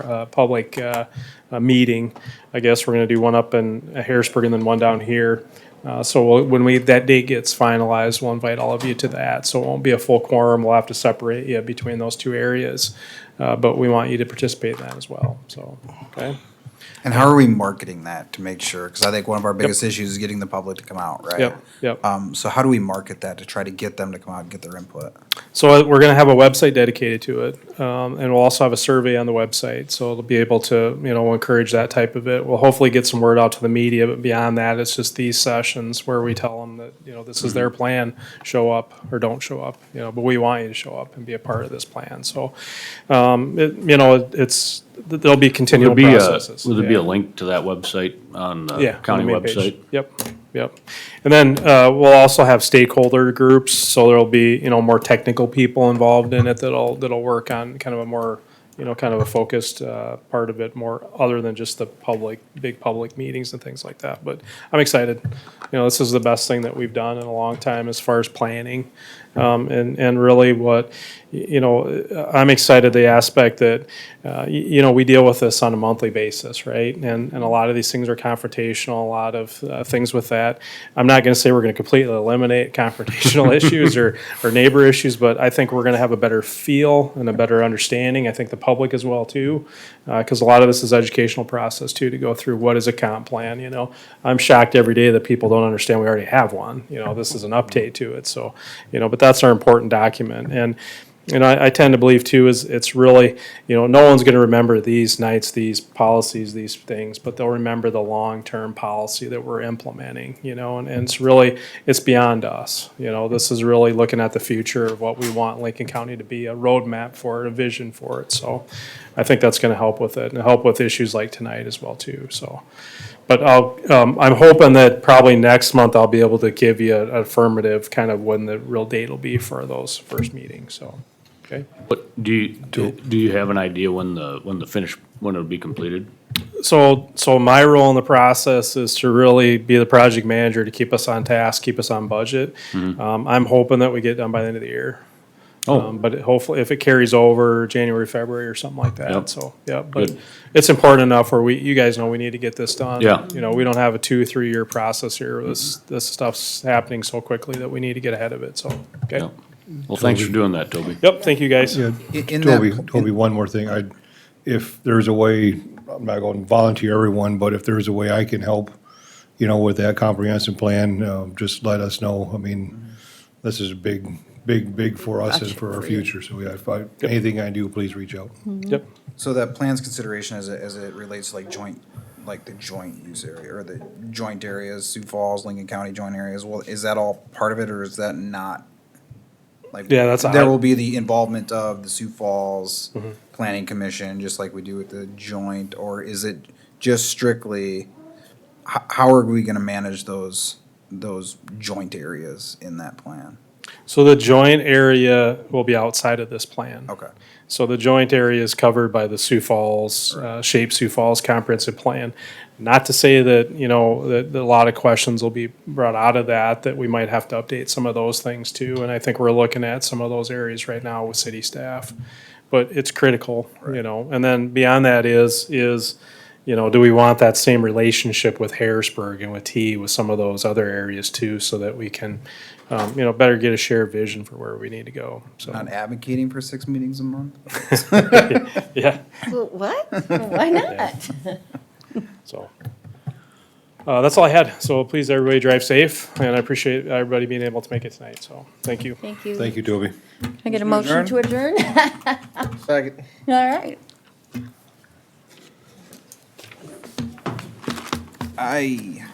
meeting. I guess we're gonna do one up in Harrisburg and then one down here. So when that date gets finalized, we'll invite all of you to that. So it won't be a full quorum. We'll have to separate you between those two areas. But we want you to participate in that as well, so, okay? And how are we marketing that to make sure? Because I think one of our biggest issues is getting the public to come out, right? Yep. So how do we market that to try to get them to come out and get their input? So we're gonna have a website dedicated to it, and we'll also have a survey on the website, so it'll be able to, encourage that type of it. We'll hopefully get some word out to the media, but beyond that, it's just these sessions where we tell them that, this is their plan, show up or don't show up, but we want you to show up and be a part of this plan, so, there'll be continual processes. Would there be a link to that website on the county on the main page. website? Yep. And then we'll also have stakeholder groups, so there'll be, more technical people involved in it that'll work on kind of a more, kind of a focused part of it, more other than just the big public meetings and things like that. But I'm excited. This is the best thing that we've done in a long time as far as planning. And really I'm excited the aspect that, we deal with this on a monthly basis, right? And a lot of these things are confrontational, a lot of things with that. I'm not gonna say we're gonna completely eliminate confrontational issues or neighbor issues, but I think we're gonna have a better feel and a better understanding. I think the public as well too, because a lot of this is educational process too, to go through what is a comp plan, I'm shocked every day that people don't understand we already have one. This is an update to it, so, but that's our important document. And I tend to believe too is it's really, no one's going to remember these nights, these policies, these things, but they'll remember the long-term policy that we're implementing, and it's beyond us. This is really looking at the future of what we want Lincoln County to be, a roadmap for it, a vision for it. So I think that's going to help with it and help with issues like tonight as well too. So, but I'm hoping that probably next month I'll be able to give you an affirmative kind of when the real date will be for those first meetings, so, okay? But do you have an idea when it'll be completed? So my role in the process is to really be the project manager to keep us on task, keep us on budget. I'm hoping that we get done by the end of the year. Oh. But hopefully, if it carries over January, February or something like Yep. that, so, yeah, but Good. it's important enough where you guys know we need to get this done. Yeah. You know, we don't have a 2-3 year process here. This stuff's happening so quickly that we need to get ahead of it, so, okay. Yep. Well, thanks for doing that, Toby. Yep, thank you, guys. Yeah, In that- Toby, one more thing. If there's a way, I'm not going to volunteer everyone, but if there's a way I can help, you know, with that comprehensive plan, just let us know. I mean, this is big for us and for our future. So yeah, anything I do, please reach out. Yep. So that plan's consideration as it relates to like the joint use area or the joint areas, Sioux Falls, Lincoln County joint areas, well, is that all part of it or is that not? Like, Yeah, that's there will be the involvement of the Sioux Falls Mm-hmm. Planning Commission, just like we do with the joint, or is it just strictly, how are we gonna manage those joint areas in that plan? So the joint area will be outside of this plan. Okay. So the joint area is covered by the Sioux Falls, Shape Sioux Falls Comprehensive Plan. Not to say that, you know, that a lot of questions will be brought out of that we might have to update some of those things too. And I think we're looking at some of those areas right now with city staff. But it's critical, you know, and then beyond that is, you know, do we want that same relationship with Harrisburg and with T with some of those other areas too, so that we can, you know, better get a shared vision for where we need to go, so. Not advocating for 6 meetings a month? Yeah, Well, what? Why not? so. That's all I had, so please, everybody drive safe, and I appreciate everybody being able to make it tonight, so, thank you. Thank you. Thank you, Toby. Can I get a motion to adjourn? Second. All right. I